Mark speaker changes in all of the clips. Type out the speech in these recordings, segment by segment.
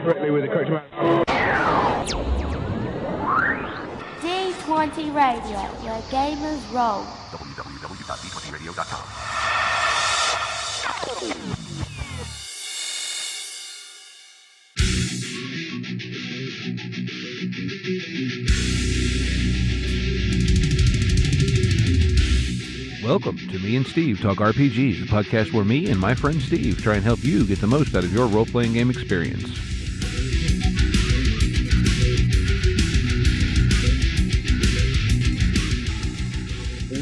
Speaker 1: correctly with the correct amount.
Speaker 2: D20 Radio, where gamers roll.
Speaker 3: www.d20radio.com.
Speaker 4: Welcome to Me and Steve Talk RPGs, a podcast where me and my friend Steve try and help you get the most out of your role-playing game experience.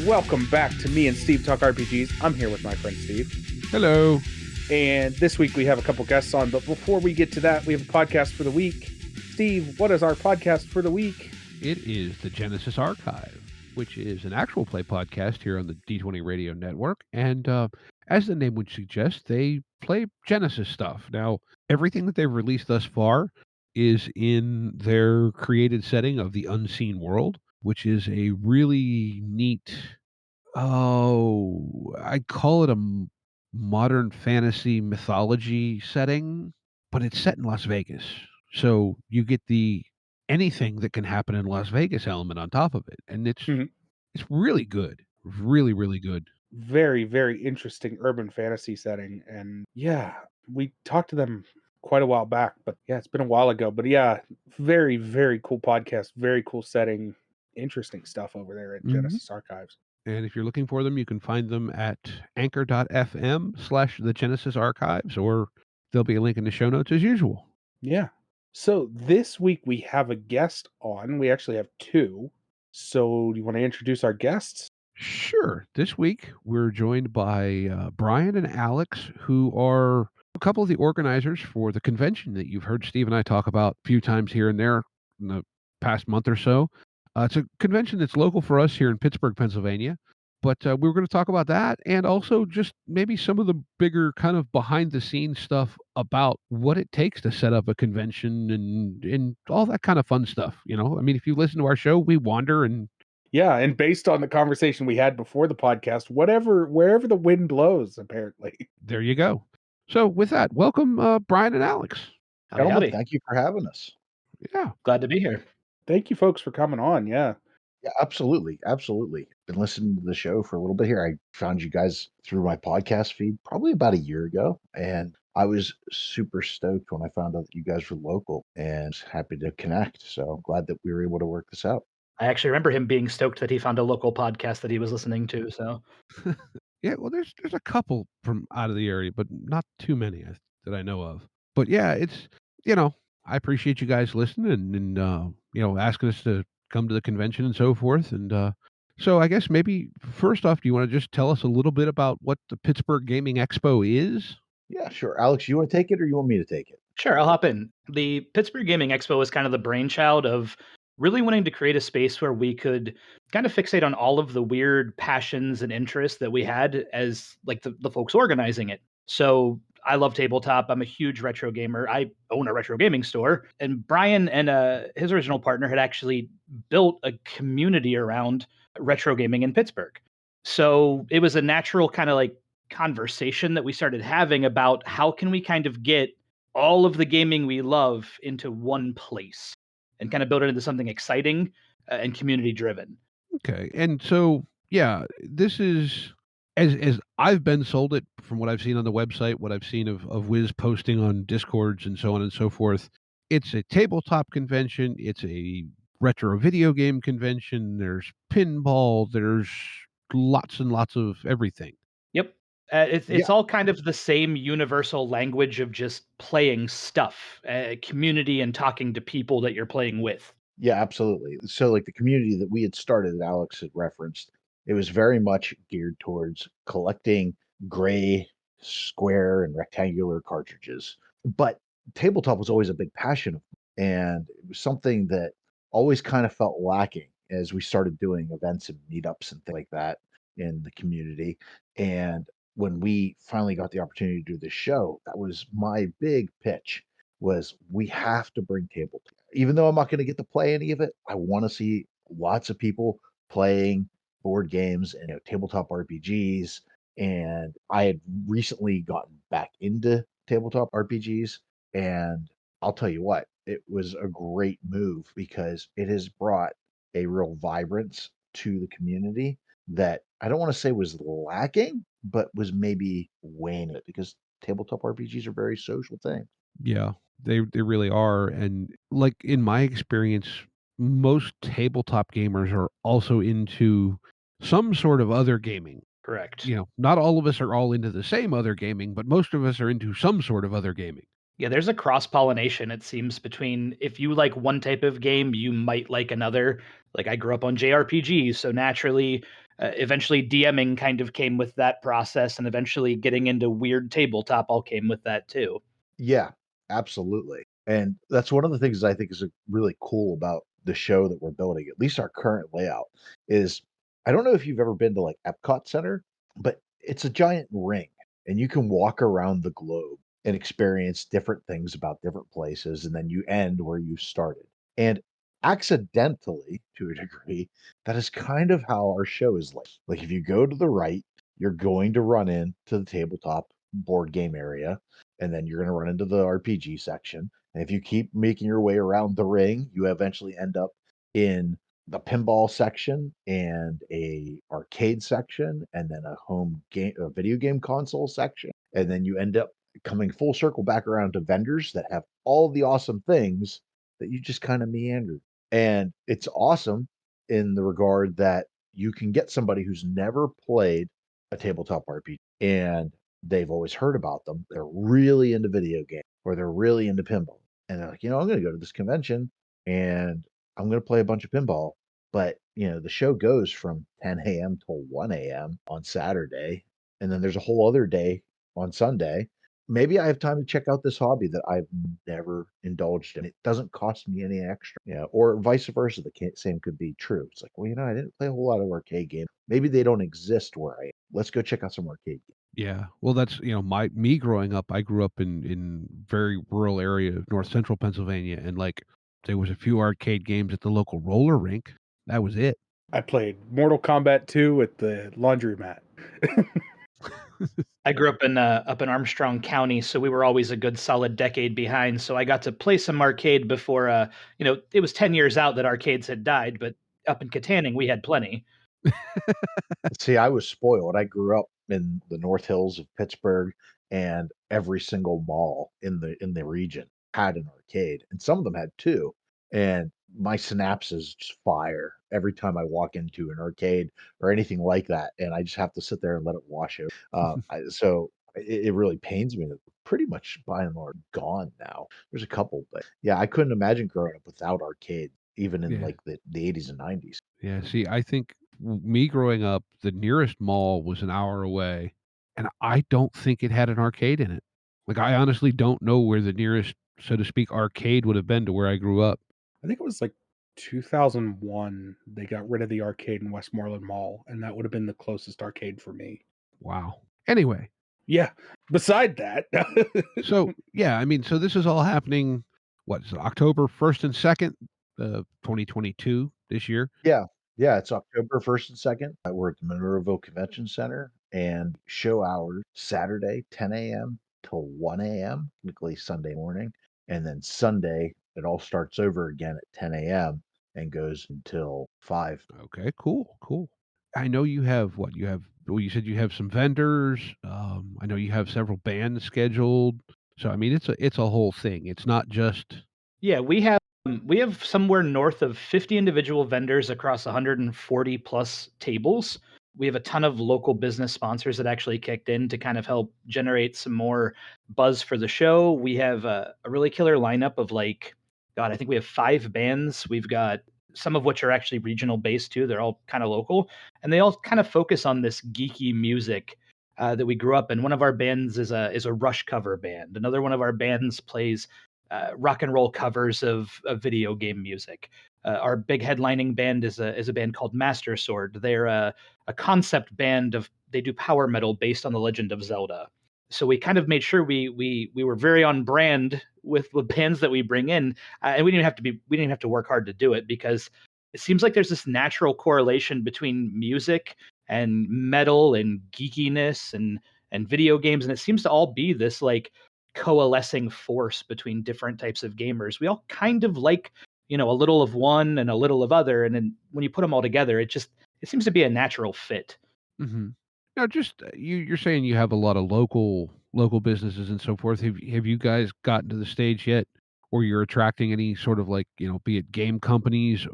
Speaker 5: Welcome back to Me and Steve Talk RPGs. I'm here with my friend Steve.
Speaker 4: Hello.
Speaker 5: And this week we have a couple guests on, but before we get to that, we have a podcast for the week. Steve, what is our podcast for the week?
Speaker 4: It is the Genesis Archive, which is an actual play podcast here on the D20 Radio Network. And as the name would suggest, they play Genesis stuff. Now, everything that they've released thus far is in their created setting of the Unseen World, which is a really neat, I call it a modern fantasy mythology setting, but it's set in Las Vegas. So you get the anything that can happen in Las Vegas element on top of it. And it's really good. Really, really good.
Speaker 5: Very, very interesting urban fantasy setting. And yeah, we talked to them quite a while back, but yeah, it's been a while ago. But yeah, very, very cool podcast. Very cool setting. Interesting stuff over there at Genesis Archives.
Speaker 4: And if you're looking for them, you can find them at anchor.fm/the Genesis Archives, or there'll be a link in the show notes as usual.
Speaker 5: Yeah. So this week we have a guest on. We actually have two. So do you want to introduce our guests?
Speaker 4: Sure. This week we're joined by Brian and Alex, who are a couple of the organizers for the convention that you've heard Steve and I talk about a few times here and there in the past month or so. It's a convention that's local for us here in Pittsburgh, Pennsylvania. But we were going to talk about that and also just maybe some of the bigger kind of behind-the-scenes stuff about what it takes to set up a convention and all that kind of fun stuff. You know, I mean, if you listen to our show, we wander and...
Speaker 5: Yeah, and based on the conversation we had before the podcast, wherever the wind blows, apparently.
Speaker 4: There you go. So with that, welcome, Brian and Alex.
Speaker 6: Howdy. Thank you for having us.
Speaker 4: Yeah.
Speaker 6: Glad to be here.
Speaker 5: Thank you folks for coming on. Yeah.
Speaker 6: Yeah, absolutely. Absolutely. Been listening to the show for a little bit here. I found you guys through my podcast feed probably about a year ago. And I was super stoked when I found out that you guys were local and happy to connect. So glad that we were able to work this out.
Speaker 7: I actually remember him being stoked that he found a local podcast that he was listening to. So,
Speaker 4: yeah, well, there's a couple from out of the area, but not too many that I know of. But yeah, it's, you know, I appreciate you guys listening and you know, asking us to come to the convention and so forth. And so I guess maybe first off, do you want to just tell us a little bit about what the Pittsburgh Gaming Expo is?
Speaker 6: Yeah, sure. Alex, you want to take it or you want me to take it?
Speaker 7: sure, I'll hop in. The Pittsburgh Gaming Expo is kind of the brainchild of really wanting to create a space where we could kind of fixate on all of the weird passions and interests that we had as like the folks organizing it. So I love tabletop. I'm a huge retro gamer. I own a retro gaming store. And Brian and his original partner had actually built a community around retro gaming in Pittsburgh. So it was a natural kind of like conversation that we started having about how can we kind of get all of the gaming we love into one place and kind of build it into something exciting and community driven.
Speaker 4: Okay. And so, yeah, this is, as I've been sold it from what I've seen on the website, what I've seen of Wizz posting on Discords and so on and so forth. It's a tabletop convention. It's a retro video game convention. There's pinball. There's lots and lots of everything.
Speaker 7: Yep. It's all kind of the same universal language of just playing stuff, community and talking to people that you're playing with.
Speaker 6: Yeah, absolutely. So like the community that we had started that Alex had referenced, it was very much geared towards collecting gray, square, and rectangular cartridges. But tabletop was always a big passion of mine, and it was something that always kind of felt lacking as we started doing events and meetups and things like that in the community. And when we finally got the opportunity to do this show, that was my big pitch, was we have to bring tabletop. Even though I'm not going to get to play any of it, I want to see lots of people playing board games and tabletop RPGs. And I had recently gotten back into tabletop RPGs, and I'll tell you what, it was a great move because it has brought a real vibrance to the community that I don't want to say was lacking, but was maybe waning it because tabletop RPGs are a very social thing.
Speaker 4: Yeah, they really are, and, like, in my experience, most tabletop gamers are also into some sort of other gaming.
Speaker 7: Correct.
Speaker 4: You know, not all of us are all into the same other gaming, but most of us are into some sort of other gaming.
Speaker 7: Yeah, there's a cross pollination, it seems, between if you like one type of game, you might like another. Like I grew up on JRPGs, so naturally, eventually DMing kind of came with that process, and eventually getting into weird tabletop all came with that too.
Speaker 6: Yeah, absolutely. And that's one of the things I think is really cool about the show that we're building, at least our current layout, is I don't know if you've ever been to like Epcot Center, but it's a giant ring and you can walk around the globe and experience different things about different places. And then you end where you started. And accidentally, to a degree, that is kind of how our show is like. Like if you go to the right, you're going to run into the tabletop board game area and then you're going to run into the RPG section. And if you keep making your way around the ring, you eventually end up in the pinball section and a arcade section and then a home game a video game console section. And then you end up coming full circle back around to vendors that have all the awesome things that you just kind of meandered. And it's awesome in the regard that you can get somebody who's never played a tabletop RPG and they've always heard about them. They're really into video games or they're really into pinball. And they're like, you know, I'm going to go to this convention and I'm going to play a bunch of pinball. But, you know, the show goes from 10 a.m. till 1 a.m. on Saturday. And then there's a whole other day on Sunday. Maybe I have time to check out this hobby that I've never indulged in. It doesn't cost me any extra, you know, or vice versa. The same could be true. It's like, well, you know, I didn't play a whole lot of arcade games. Maybe they don't exist where I am. Let's go check out some arcade games.
Speaker 4: Yeah. Well, that's, you know, me growing up, I grew up in very rural area of north central Pennsylvania, and, like, there was a few arcade games at the local roller rink. That was it.
Speaker 5: I played Mortal Kombat 2 at the laundromat.
Speaker 7: I grew up in Armstrong County, so we were always a good solid decade behind. So I got to play some arcade before, it was 10 years out that arcades had died, but up in Katanning, we had plenty.
Speaker 6: See, I was spoiled. I grew up in the North Hills of Pittsburgh, and every single mall in the region had an arcade, and some of them had two. And my synapses just fire every time I walk into an arcade or anything like that, and I just have to sit there and let it wash over. So it really pains me that they're pretty much by and large gone now. There's a couple, but yeah, I couldn't imagine growing up without arcade, even in
Speaker 4: Yeah.
Speaker 6: like the 80s and 90s.
Speaker 4: Yeah, see, I think me growing up, the nearest mall was an hour away, and I don't think it had an arcade in it. Like, I honestly don't know where the nearest, so to speak, arcade would have been to where I grew up.
Speaker 5: I think it was like 2001 they got rid of the arcade in Westmoreland Mall, and that would have been the closest arcade for me.
Speaker 4: Wow. Anyway,
Speaker 5: Yeah. Beside that,
Speaker 4: so yeah, I mean, so this is all happening, what is it, October 1st and 2nd, 2022 this year?
Speaker 6: Yeah, yeah, it's October 1st and 2nd. We're at the Monroeville Convention Center, and show hours Saturday, 10 a.m. till 1 a.m., typically Sunday morning. And then Sunday, it all starts over again at 10 a.m. and goes until 5.
Speaker 4: Okay, cool, cool. I know you have what you have. Well, you said you have some vendors. I know you have several bands scheduled. So I mean, it's a whole thing. It's not just
Speaker 7: Yeah, we have somewhere north of 50 individual vendors across 140 plus tables. We have a ton of local business sponsors that actually kicked in to kind of help generate some more buzz for the show. We have a really killer lineup of God, I think we have 5 bands. We've got some of which are actually regional based too. They're all kind of local, and they all kind of focus on this geeky music that we grew up in. One of our bands is a Rush cover band. Another one of our bands plays rock and roll covers of video game music. Our big headlining band is a band called Master Sword. They're a concept band they do power metal based on the Legend of Zelda. So we kind of made sure we were very on brand with the bands that we bring in, and we didn't even have to work hard to do it, because it seems like there's this natural correlation between music and metal and geekiness and video games, and it seems to all be this like coalescing force between different types of gamers. We all kind of like, a little of one and a little of other, and then when you put them all together, it seems to be a natural fit.
Speaker 4: Hmm. Now, just you're saying you have a lot of local businesses and so forth. Have you guys gotten to the stage yet where you're attracting any sort of like be it game companies,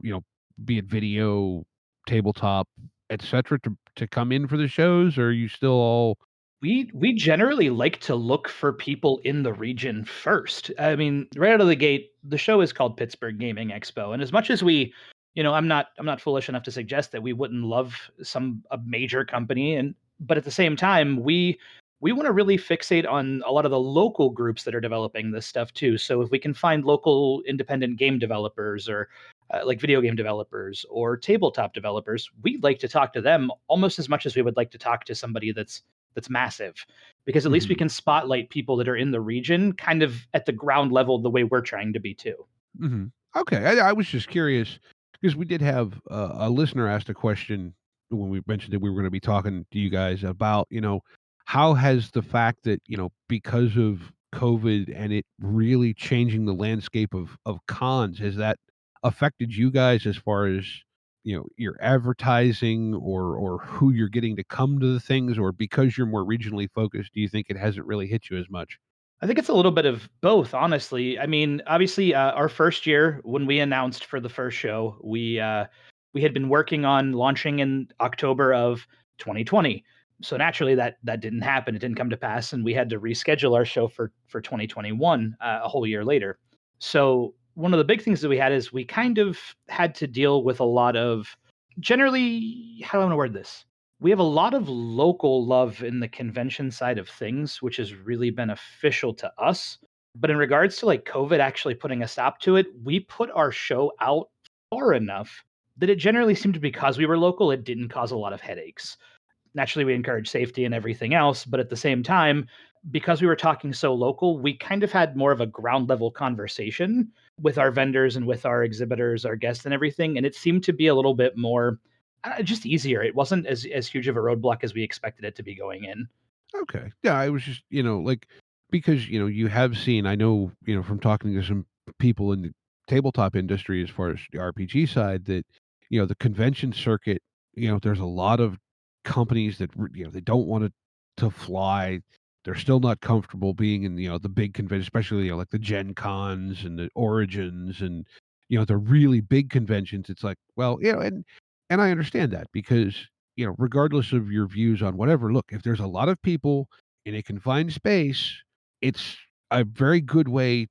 Speaker 4: be it video, tabletop, etc. to come in for the shows, or are you still all?
Speaker 7: We generally like to look for people in the region first. I mean, right out of the gate, the show is called Pittsburgh Gaming Expo, and as much as I'm not foolish enough to suggest that we wouldn't love a major company, but at the same time, we want to really fixate on a lot of the local groups that are developing this stuff too. So if we can find local independent game developers or like video game developers or tabletop developers, we'd like to talk to them almost as much as we would like to talk to somebody that's massive, because at least we
Speaker 4: Mhm.
Speaker 7: can spotlight people that are in the region kind of at the ground level the way we're trying to be too.
Speaker 4: Mhm. Okay, I was just curious because we did have a listener asked a question when we mentioned that we were going to be talking to you guys about, how has the fact that, because of COVID and it really changing the landscape of cons, has that affected you guys as far as, your advertising or who you're getting to come to the things, or because you're more regionally focused, do you think it hasn't really hit you as much?
Speaker 7: I think it's a little bit of both, honestly. I mean, obviously, our first year when we announced for the first show, we had been working on launching in October of 2020. So naturally, that didn't happen. It didn't come to pass, and we had to reschedule our show for 2021, a whole year later. So one of the big things that we had is we kind of had to deal with a lot of, generally, how do I want to word this? We have a lot of local love in the convention side of things, which is really beneficial to us. But in regards to like COVID actually putting a stop to it, we put our show out far enough that it generally seemed to, because we were local, it didn't cause a lot of headaches. Naturally, we encourage safety and everything else, but at the same time, because we were talking so local, we kind of had more of a ground level conversation with our vendors and with our exhibitors, our guests, and everything. And it seemed to be a little bit more just easier. It wasn't as huge of a roadblock as we expected it to be going in.
Speaker 4: Okay. Yeah, I was just, like because, you have seen, I know, from talking to some people in the tabletop industry as far as the RPG side that, the convention circuit, there's a lot of companies that, they don't want to fly. They're still not comfortable being in, the big convention, especially, like the Gen Cons and the Origins and, the really big conventions. It's like, well, and I understand that because regardless of your views on whatever, look, if there's a lot of people in a confined space, it's a very good way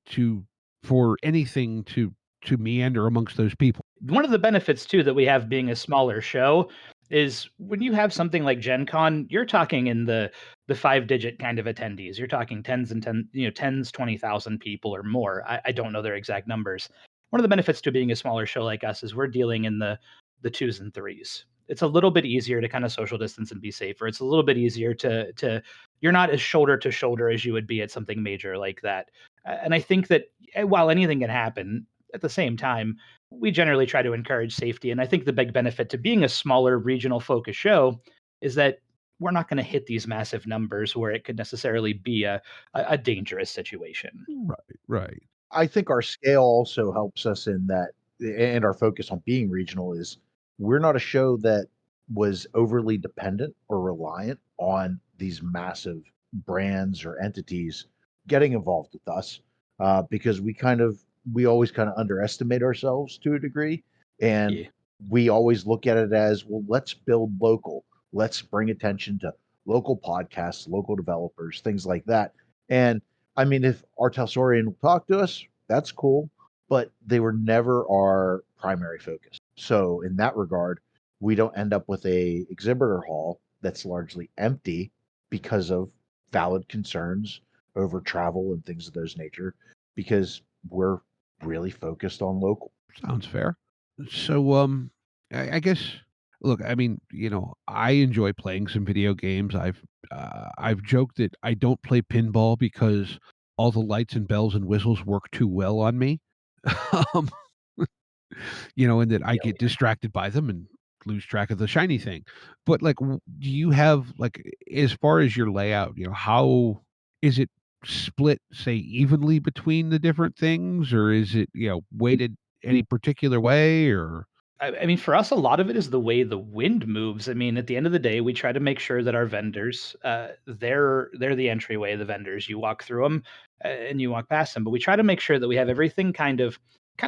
Speaker 4: for anything to meander amongst those people.
Speaker 7: One of the benefits too that we have being a smaller show is when you have something like Gen Con, you're talking in the 5-digit kind of attendees. You're talking tens, 20,000 people or more. I don't know their exact numbers. One of the benefits to being a smaller show like us is we're dealing in the twos and threes. It's a little bit easier to kind of social distance and be safer. It's a little bit easier to you're not as shoulder to shoulder as you would be at something major like that. And I think that while anything can happen, at the same time, we generally try to encourage safety. And I think the big benefit to being a smaller regional focus show is that we're not going to hit these massive numbers where it could necessarily be a dangerous situation.
Speaker 4: Right, right.
Speaker 6: I think our scale also helps us in that, and our focus on being regional is we're not a show that was overly dependent or reliant on these massive brands or entities getting involved with us, because we always kind of underestimate ourselves to a degree, and
Speaker 7: Yeah.
Speaker 6: we always look at it as, well, let's build local, let's bring attention to local podcasts, local developers, things like that. And I mean, if Artelsorian will talk to us, that's cool, but they were never our primary focus. So in that regard, we don't end up with a exhibitor hall that's largely empty because of valid concerns over travel and things of those nature, because we're really focused on local.
Speaker 4: Sounds fair. So, I guess, look, I mean, I enjoy playing some video games. I've joked that I don't play pinball because all the lights and bells and whistles work too well on me. um, and that I
Speaker 7: Yeah.
Speaker 4: get distracted by them and lose track of the shiny thing. But like, do you have like, as far as your layout, how is it split, say, evenly between the different things, or is it, weighted any particular way, or?
Speaker 7: I mean, for us, a lot of it is the way the wind moves. I mean, at the end of the day, we try to make sure that our vendors, they're the entryway. The vendors, you walk through them and you walk past them, but we try to make sure that we have everything kind of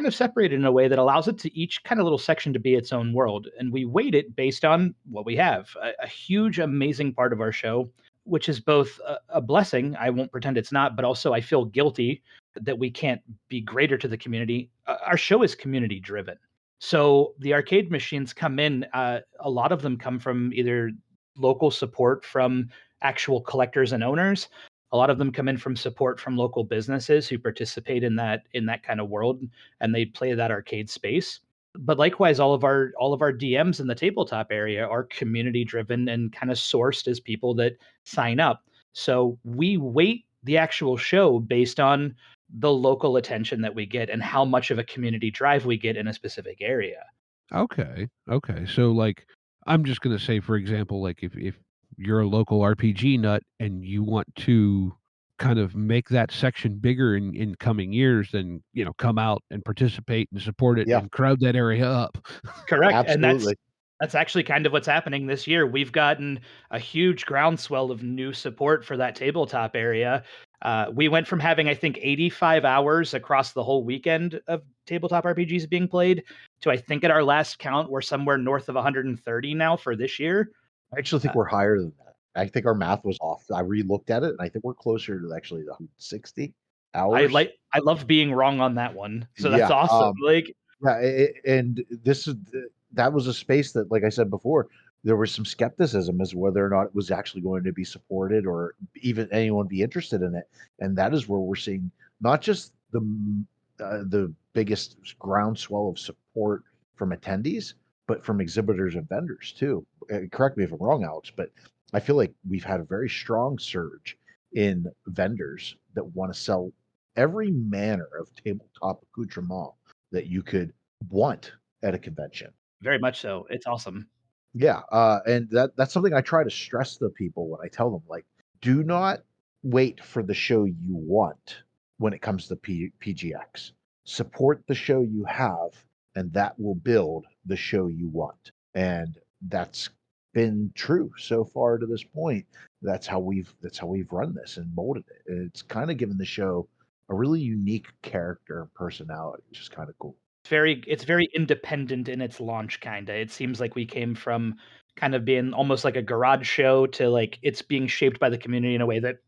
Speaker 7: separated in a way that allows it to each kind of little section to be its own world, and we weight it based on what we have. A huge, amazing part of our show, which is both a blessing. I won't pretend it's not, but also I feel guilty that we can't be greater to the community. Our show is community driven. So the arcade machines come in, a lot of them come from either local support from actual collectors and owners. A lot of them come in from support from local businesses who participate in that kind of world, and they play that arcade space. But likewise, all of our DMs in the tabletop area are community driven and kind of sourced as people that sign up. So we weight the actual show based on the local attention that we get and how much of a community drive we get in a specific area.
Speaker 4: Okay. Okay. So, like, I'm just going to say, for example, like, if you're a local RPG nut and you want to kind of make that section bigger in coming years, then, come out and participate and support it
Speaker 6: Yeah,
Speaker 4: and crowd that area up.
Speaker 7: Correct, and that's
Speaker 6: absolutely.
Speaker 7: that's actually kind of what's happening this year. We've gotten a huge groundswell of new support for that tabletop area. We went from having, I think, 85 hours across the whole weekend of tabletop RPGs being played to, I think, at our last count, we're somewhere north of 130 now for this year.
Speaker 6: I actually think
Speaker 7: Uh,
Speaker 6: we're higher than that. I think our math was off. I re-looked at it, and I think we're closer to actually the 60 hours.
Speaker 7: I love being wrong on that one, so that's
Speaker 6: Yeah,
Speaker 7: awesome. Like,
Speaker 6: yeah, and this is that was a space that, like I said before, there was some skepticism as to whether or not it was actually going to be supported or even anyone be interested in it. And that is where we're seeing not just the biggest groundswell of support from attendees, but from exhibitors and vendors too. Correct me if I'm wrong, Alex, but I feel like we've had a very strong surge in vendors that want to sell every manner of tabletop accoutrement that you could want at a convention.
Speaker 7: very much so. It's awesome.
Speaker 6: Yeah, and that's something I try to stress to people when I tell them, like, do not wait for the show you want when it comes to PGX. Support the show you have, and that will build the show you want. And that's been true so far to this point. That's how we've run this and molded it. And it's kind of given the show a really unique character and personality, which is kind of cool.
Speaker 7: It's very independent in its launch, kinda. It seems like we came from kind of being almost like a garage show to, like, it's being shaped by the community in a way that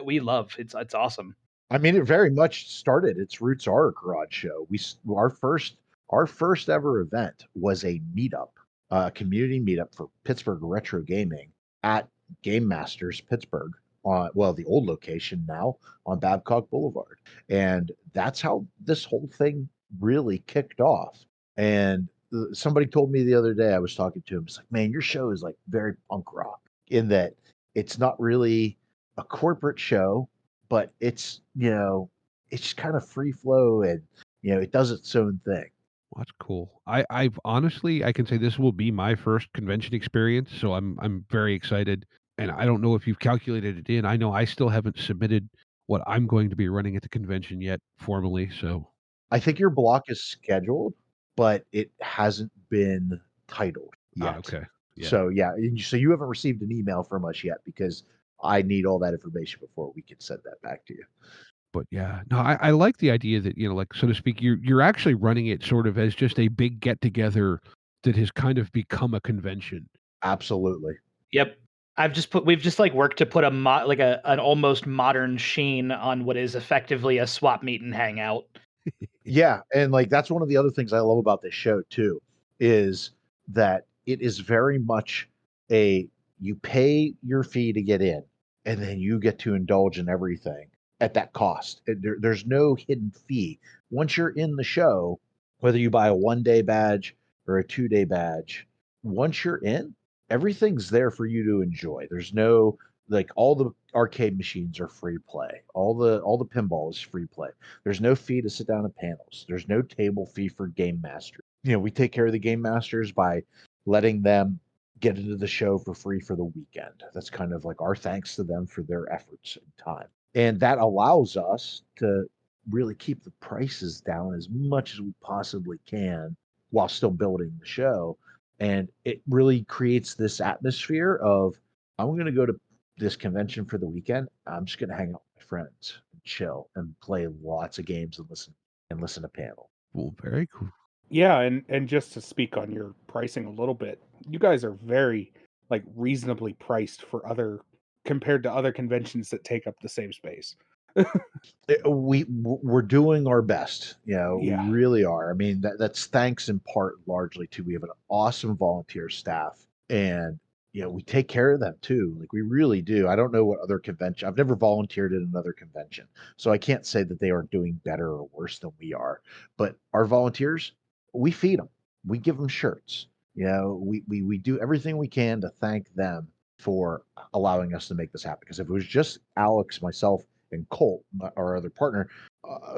Speaker 7: we love. It's awesome.
Speaker 6: I mean, it very much started. Its roots are a garage show. Our first ever event was a meetup, a community meetup for Pittsburgh retro gaming at Game Masters Pittsburgh, on the old location now on Babcock Boulevard, and that's how this whole thing really kicked off. And somebody told me the other day, I was talking to him, it's like, man, your show is like very punk rock in that it's not really a corporate show, but it's just kind of free flow, and it does its own thing.
Speaker 4: Well, that's cool. I've honestly, I can say this will be my first convention experience, so I'm very excited. And I don't know if you've calculated it in. I know I still haven't submitted what I'm going to be running at the convention yet formally. So,
Speaker 6: I think your block is scheduled, but it hasn't been titled yet.
Speaker 4: okay, yeah.
Speaker 6: So yeah, so you haven't received an email from us yet because I need all that information before we can send that back to you.
Speaker 4: But yeah, no, I like the idea that, like, so to speak, you're actually running it sort of as just a big get together that has kind of become a convention.
Speaker 6: Absolutely.
Speaker 7: Yep. We've just, like, worked to put like an almost modern sheen on what is effectively a swap meet and hangout.
Speaker 6: Yeah, and like that's one of the other things I love about this show too, is that it is very much you pay your fee to get in, and then you get to indulge in everything at that cost. There's no hidden fee. Once you're in the show, whether you buy a 1-day badge or a 2-day badge, once you're in, everything's there for you to enjoy. There's no, like, all the arcade machines are free play. All the pinball is free play. There's no fee to sit down at panels. There's no table fee for game masters. We take care of the game masters by letting them get into the show for free for the weekend. That's kind of like our thanks to them for their efforts and time. And that allows us to really keep the prices down as much as we possibly can while still building the show. And it really creates this atmosphere of, I'm going to go to this convention for the weekend. I'm just going to hang out with my friends and chill and play lots of games and listen to panel.
Speaker 4: Well, very cool.
Speaker 5: Yeah, and just to speak on your pricing a little bit, you guys are very like reasonably priced for other compared to other conventions that take up the same space.
Speaker 6: We're doing our best. We
Speaker 5: Yeah.
Speaker 6: really are. I mean, that's thanks in part largely to, we have an awesome volunteer staff, and we take care of them too. Like, we really do. I don't know what other convention. I've never volunteered at another convention, so I can't say that they are doing better or worse than we are. But our volunteers, we feed them, we give them shirts. We do everything we can to thank them for allowing us to make this happen. Because if it was just Alex, myself, and Colt, our other partner,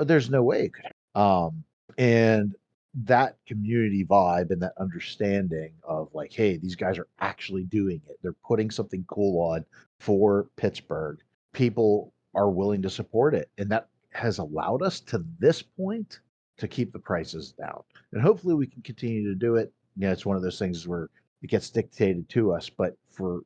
Speaker 6: there's no way it could happen. And that community vibe and that understanding of like, hey, these guys are actually doing it. They're putting something cool on for Pittsburgh. People are willing to support it. And that has allowed us to this point to keep the prices down. And hopefully we can continue to do it. It's one of those things where it gets dictated to us. But for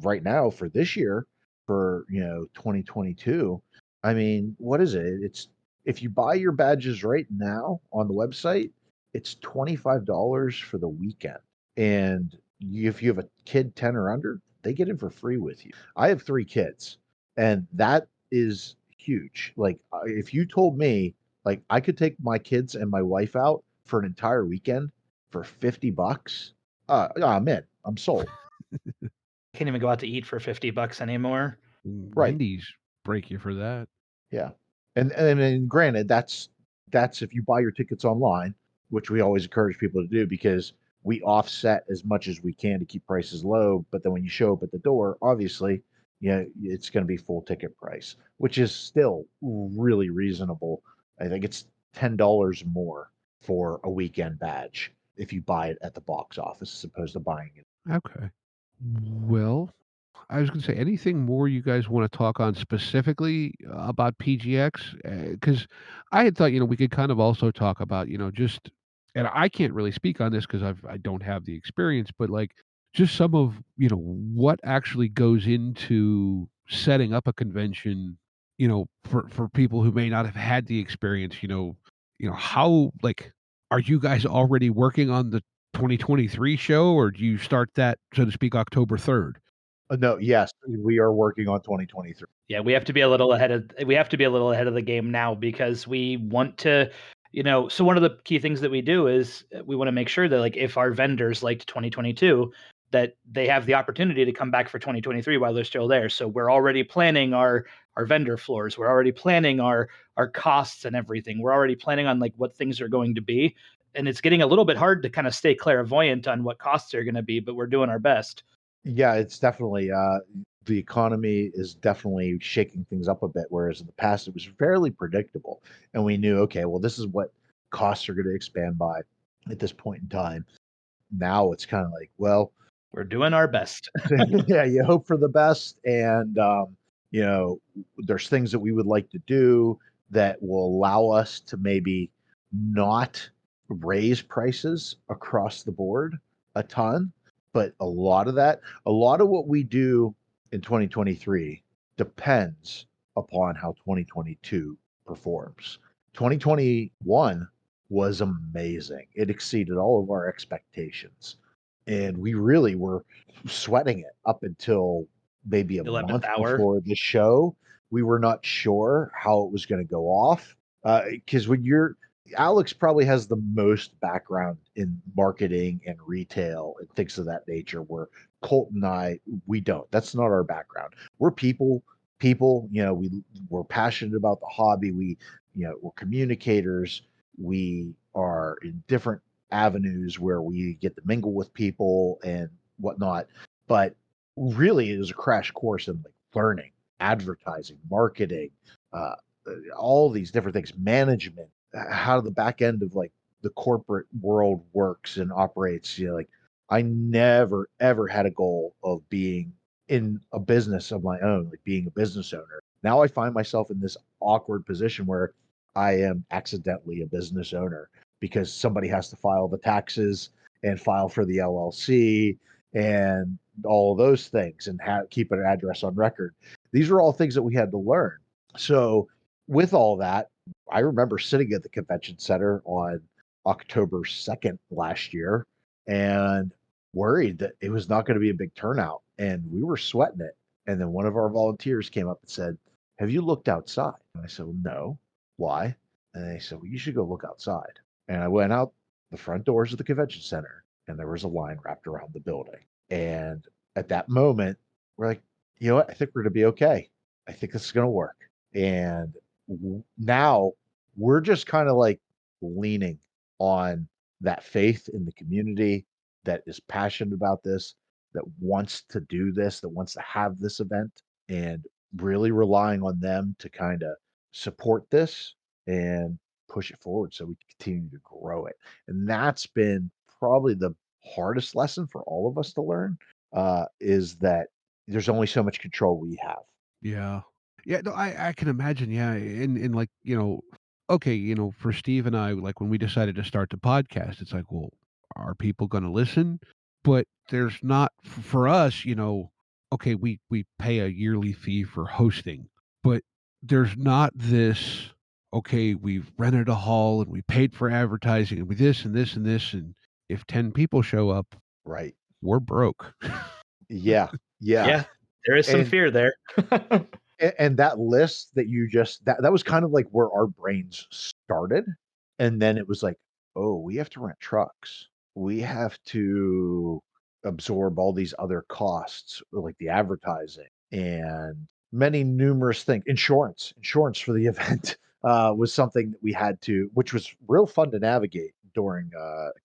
Speaker 6: right now, for this year, for 2022, I mean, what is it? It's, if you buy your badges right now on the website, it's $25 for the weekend. And if you have a kid 10 or under, they get in for free with you. I have 3 kids, and that is huge. Like, if you told me, like, I could take my kids and my wife out for an entire weekend for $50, I'm in. I'm sold.
Speaker 7: Can't even go out to eat for $50 anymore.
Speaker 6: Right.
Speaker 4: Wendy's break you for that.
Speaker 6: Yeah. And granted, that's if you buy your tickets online, which we always encourage people to do, because we offset as much as we can to keep prices low. But then when you show up at the door, obviously, it's going to be full ticket price, which is still really reasonable. I think it's $10 more for a weekend badge if you buy it at the box office as opposed to buying it.
Speaker 4: Okay. Well, I was going to say, anything more you guys want to talk on specifically about PGX? Because I had thought, we could kind of also talk about, just, and I can't really speak on this because I don't have the experience, but like just some of, what actually goes into setting up a convention, for people who may not have had the experience, how, like, are you guys already working on the 2023 show, or do you start that, so to speak, October 3rd?
Speaker 6: No, yes, we are working on 2023.
Speaker 7: Yeah, we have to be a little ahead of the game now, because we want to, so one of the key things that we do is we want to make sure that, like, if our vendors liked 2022, that they have the opportunity to come back for 2023 while they're still there. So we're already planning our vendor floors. We're already planning our costs and everything. We're already planning on like what things are going to be. And it's getting a little bit hard to kind of stay clairvoyant on what costs are going to be, but we're doing our best.
Speaker 6: Yeah, it's definitely the economy is definitely shaking things up a bit, whereas in the past it was fairly predictable, and we knew, okay, well, this is what costs are going to expand by at this point in time. Now it's kind of like, well,
Speaker 7: we're doing our best.
Speaker 6: yeah, you hope for the best, and there's things that we would like to do that will allow us to maybe not raise prices across the board a ton. But a lot of what we do in 2023 depends upon how 2022 performs. 2021 was amazing. It exceeded all of our expectations. And we really were sweating it up until maybe a month before the show. We were not sure how it was going to go off. Because Alex probably has the most background in marketing and retail and things of that nature, where Colt and I, we don't. That's not our background. We're people, we're passionate about the hobby. We're communicators. We are in different avenues where we get to mingle with people and whatnot. But really, it was a crash course in like learning, advertising, marketing, all these different things, management, how the back end of like the corporate world works and operates. Like, I never ever had a goal of being in a business of my own, like being a business owner. Now I find myself in this awkward position where I am accidentally a business owner because somebody has to file the taxes and file for the LLC and all those things and keep an address on record. These are all things that we had to learn. So with all that, I remember sitting at the convention center on October 2nd last year and worried that it was not going to be a big turnout, and we were sweating it. And then one of our volunteers came up and said, "Have you looked outside?" And I said, "Well, no. Why?" And they said, "Well, you should go look outside." And I went out the front doors of the convention center, and there was a line wrapped around the building. And at that moment, we're like, you know what? I think we're going to be okay. I think this is going to work. And now we're just kind of like leaning on that faith in the community that is passionate about this, that wants to do this, that wants to have this event, and really relying on them to kind of support this and push it forward so we can continue to grow it. And that's been probably the hardest lesson for all of us to learn, is that there's only so much control we have.
Speaker 4: Yeah. Yeah, no, I can imagine, yeah, and like, okay, for Steve and I, like when we decided to start the podcast, it's like, well, are people gonna listen? But there's not for us, okay, we pay a yearly fee for hosting, but there's not this, okay, we've rented a hall and we paid for advertising and we this and this and this, and if 10 people show up,
Speaker 6: Right.
Speaker 4: we're broke.
Speaker 6: Yeah. Yeah.
Speaker 7: Yeah, there is some
Speaker 6: And
Speaker 7: fear there.
Speaker 6: and that list that you just that was kind of like where our brains started. And then it was like, oh, we have to rent trucks. We have to absorb all these other costs, like the advertising and many numerous things. Insurance for the event was something that we had to, which was real fun to navigate during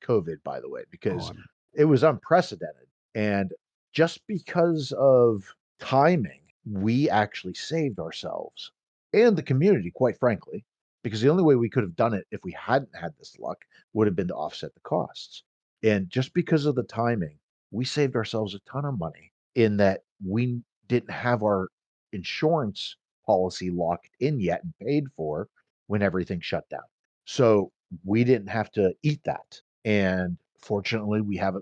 Speaker 6: COVID, by the way, because
Speaker 4: Oh,
Speaker 6: it was unprecedented. And just because of timing, we actually saved ourselves and the community, quite frankly, because the only way we could have done it if we hadn't had this luck would have been to offset the costs. And just because of the timing, we saved ourselves a ton of money in that we didn't have our insurance policy locked in yet and paid for when everything shut down. So we didn't have to eat that. And fortunately, we have a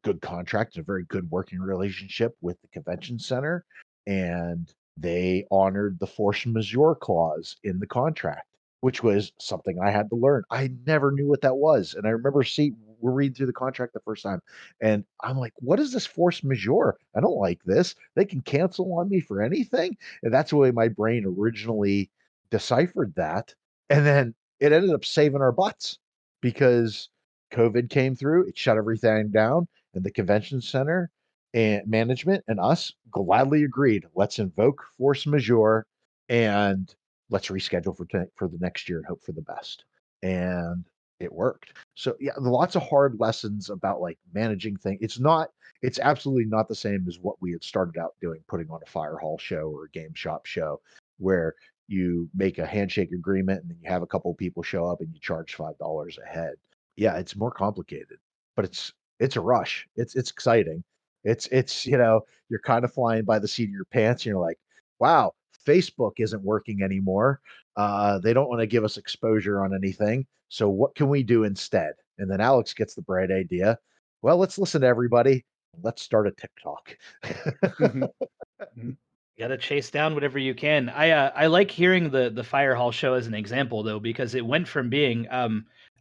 Speaker 6: good contract, a very good working relationship with the convention center, and they honored the force majeure clause in the contract, which was something I had to learn. I never knew what that was. And I remember we're reading through the contract the first time, and I'm like, what is this force majeure? I don't like this. They can cancel on me for anything. And that's the way my brain originally deciphered that. And then it ended up saving our butts because COVID came through, it shut everything down, and the convention center and management and us gladly agreed. Let's invoke force majeure and let's reschedule for the next year and hope for the best. And it worked. So yeah, lots of hard lessons about like managing things. It's absolutely not the same as what we had started out doing, putting on a fire hall show or a game shop show where you make a handshake agreement and then you have a couple of people show up and you charge $5 a head. Yeah, it's more complicated, but it's a rush. It's exciting. It's you're kind of flying by the seat of your pants and you're like, wow, Facebook isn't working anymore. They don't want to give us exposure on anything. So what can we do instead? And then Alex gets the bright idea. Well, let's listen to everybody. Let's start a TikTok.
Speaker 7: You got to chase down whatever you can. I like hearing the fire hall show as an example though, because it went from being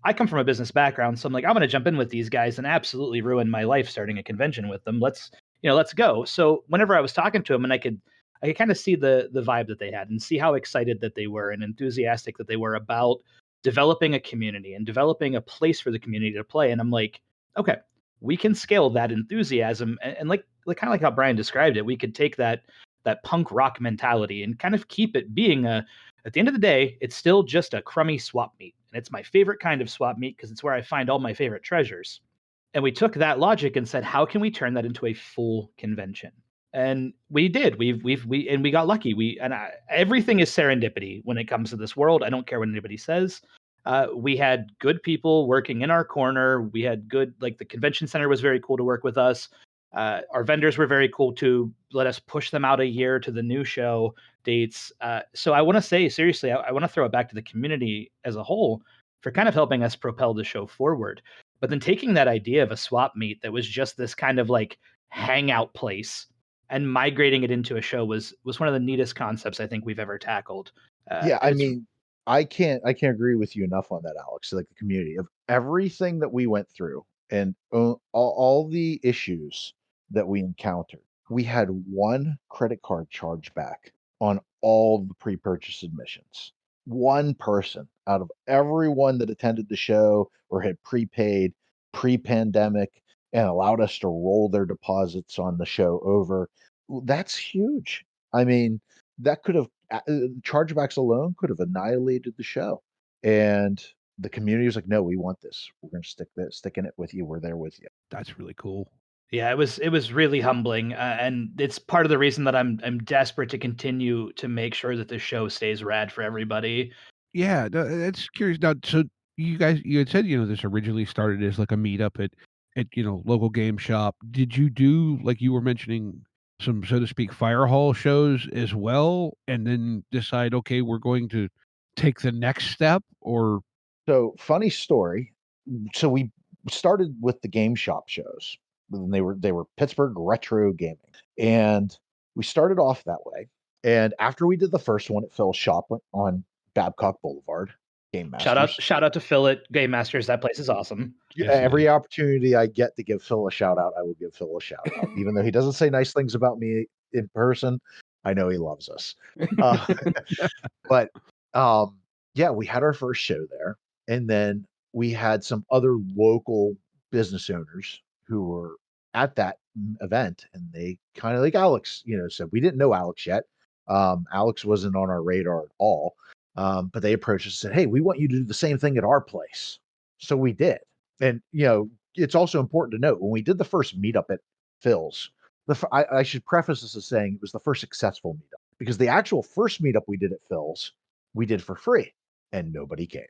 Speaker 7: I come from a business background, so I'm like, I'm going to jump in with these guys and absolutely ruin my life starting a convention with them. Let's go. So whenever I was talking to them, and I could kind of see the vibe that they had and see how excited that they were and enthusiastic that they were about developing a community and developing a place for the community to play. And I'm like, okay, we can scale that enthusiasm and like kind of like how Brian described it, we could take that punk rock mentality and kind of keep it being at the end of the day, it's still just a crummy swap meet. And it's my favorite kind of swap meet because it's where I find all my favorite treasures. And we took that logic and said, how can we turn that into a full convention? And we did. We got lucky. Everything is serendipity when it comes to this world. I don't care what anybody says. We had good people working in our corner. We had good, like the convention center was very cool to work with us. Our vendors were very cool to let us push them out a year to the new show dates. So I want to say, seriously, I want to throw it back to the community as a whole for kind of helping us propel the show forward. But then taking that idea of a swap meet that was just this kind of like hangout place and migrating it into a show was one of the neatest concepts I think we've ever tackled.
Speaker 6: Yeah,
Speaker 7: And
Speaker 6: I
Speaker 7: it's
Speaker 6: mean, I can't agree with you enough on that, Alex. Like the community of everything that we went through and all the issues that we encountered, we had one credit card chargeback on all the pre-purchase admissions. One person out of everyone that attended the show or had prepaid pre-pandemic and allowed us to roll their deposits on the show over. That's huge. I mean, that could have chargebacks alone could have annihilated the show. And the community was like, no, we want this. We're going to stick in it with you. We're there with you.
Speaker 4: That's really cool.
Speaker 7: Yeah, it was really humbling, and it's part of the reason that I'm desperate to continue to make sure that this show stays rad for everybody.
Speaker 4: Yeah, that's curious. Now, so you guys, you had said, this originally started as like a meetup at local game shop. Did you do, like you were mentioning, some, so to speak, fire hall shows as well, and then decide, okay, we're going to take the next step, or
Speaker 6: So funny story. So we started with the game shop shows. And they were Pittsburgh retro gaming. And we started off that way. And after we did the first one at Phil's shop on Babcock Boulevard, Game Masters.
Speaker 7: Shout out to Phil at Game Masters. That place is awesome.
Speaker 4: Yes, it
Speaker 6: Every
Speaker 4: is.
Speaker 6: opportunity I get to give Phil a shout out, I will give Phil a shout out. Even though he doesn't say nice things about me in person, I know he loves us. Uh, but yeah, we had our first show there. And then we had some other local business owners who were at that event. And they kind of like Alex, said we didn't know Alex yet. Alex wasn't on our radar at all. But they approached us and said, hey, we want you to do the same thing at our place. So we did. And, it's also important to note when we did the first meetup at Phil's, I should preface this as saying it was the first successful meetup because the actual first meetup we did at Phil's, we did for free and nobody came.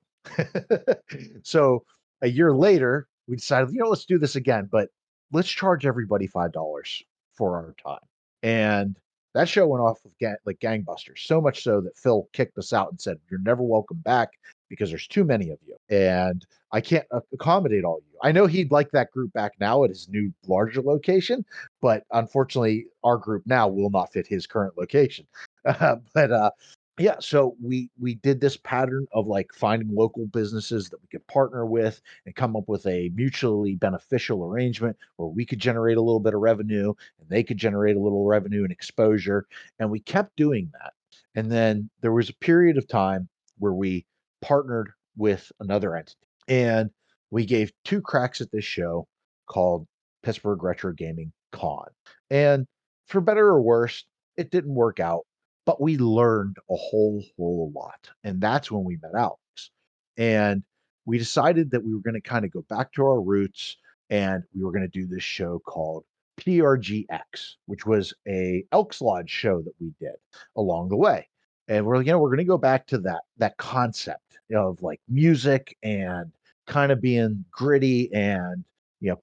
Speaker 6: So a year later, we decided, let's do this again, but let's charge everybody $5 for our time. And that show went off with like gangbusters, so much so that Phil kicked us out and said, you're never welcome back because there's too many of you. And I can't accommodate all of you. I know he'd like that group back now at his new larger location, but unfortunately, our group now will not fit his current location. Yeah, so we did this pattern of like finding local businesses that we could partner with and come up with a mutually beneficial arrangement where we could generate a little bit of revenue and they could generate a little revenue and exposure. And we kept doing that. And then there was a period of time where we partnered with another entity and we gave 2 cracks at this show called Pittsburgh Retro Gaming Con. And for better or worse, it didn't work out. But we learned a whole lot. And that's when we met Alex. And we decided that we were going to kind of go back to our roots and we were going to do this show called PRGX, which was a Elks Lodge show that we did along the way. And we're going to go back to that concept of like music and kind of being gritty and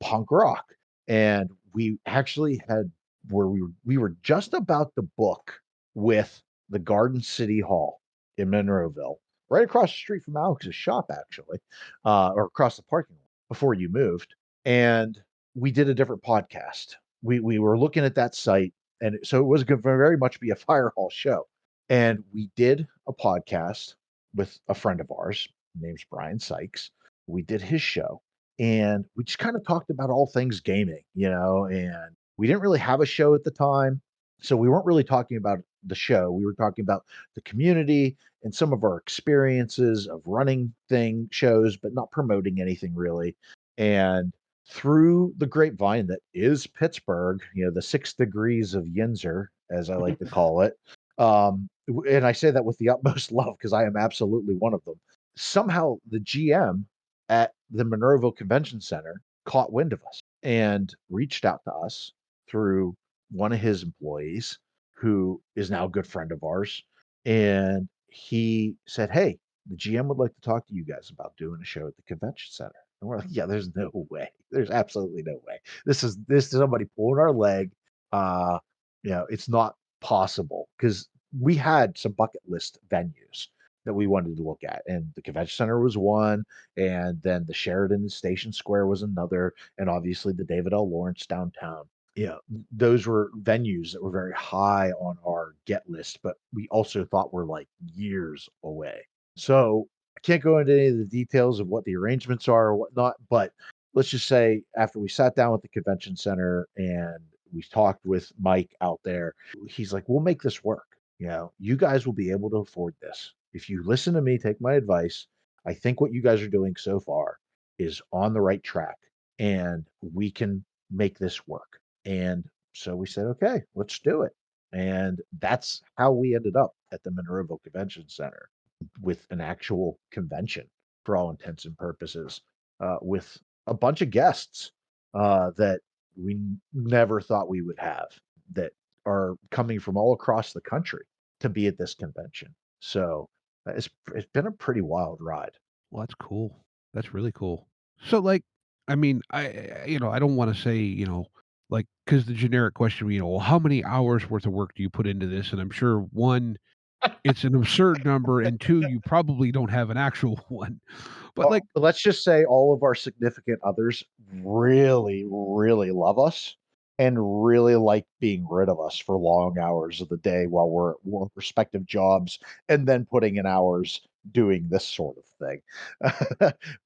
Speaker 6: punk rock. And we actually had where we were just about to book with the Garden City Hall in Monroeville, right across the street from Alex's shop, actually, or across the parking lot before you moved. And we did a different podcast. We were looking at that site, and so it was going to very much be a fire hall show. And we did a podcast with a friend of ours, name's Brian Sykes. We did his show, and we just kind of talked about all things gaming, and we didn't really have a show at the time. So we weren't really talking about the show. We were talking about the community and some of our experiences of running shows, but not promoting anything really. And through the grapevine that is Pittsburgh, the 6 degrees of Yinzer, as I like to call it. And I say that with the utmost love because I am absolutely one of them. Somehow the GM at the Monroeville Convention Center caught wind of us and reached out to us through one of his employees who is now a good friend of ours. And he said, hey, the GM would like to talk to you guys about doing a show at the convention center. And we're like, yeah, there's no way. There's absolutely no way. This is somebody pulling our leg. Uh, it's not possible because we had some bucket list venues that we wanted to look at, and the convention center was one, and then the Sheraton Station Square was another, and obviously the David L. Lawrence downtown. Those were venues that were very high on our get list, but we also thought were like years away. So I can't go into any of the details of what the arrangements are or whatnot, but let's just say after we sat down with the convention center and we talked with Mike out there, he's like, we'll make this work. You guys will be able to afford this. If you listen to me, take my advice, I think what you guys are doing so far is on the right track and we can make this work. And so we said, okay, let's do it. And that's how we ended up at the Monroeville Convention Center with an actual convention for all intents and purposes, with a bunch of guests that we never thought we would have that are coming from all across the country to be at this convention. So it's been a pretty wild ride.
Speaker 4: Well, that's cool. That's really cool. So, like, I mean, I don't want to say, like, because the generic question, well, how many hours worth of work do you put into this? And I'm sure one, it's an absurd number, and two, you probably don't have an actual one. But like,
Speaker 6: Let's just say all of our significant others really, really love us and really like being rid of us for long hours of the day while we're at respective jobs and then putting in hours doing this sort of thing.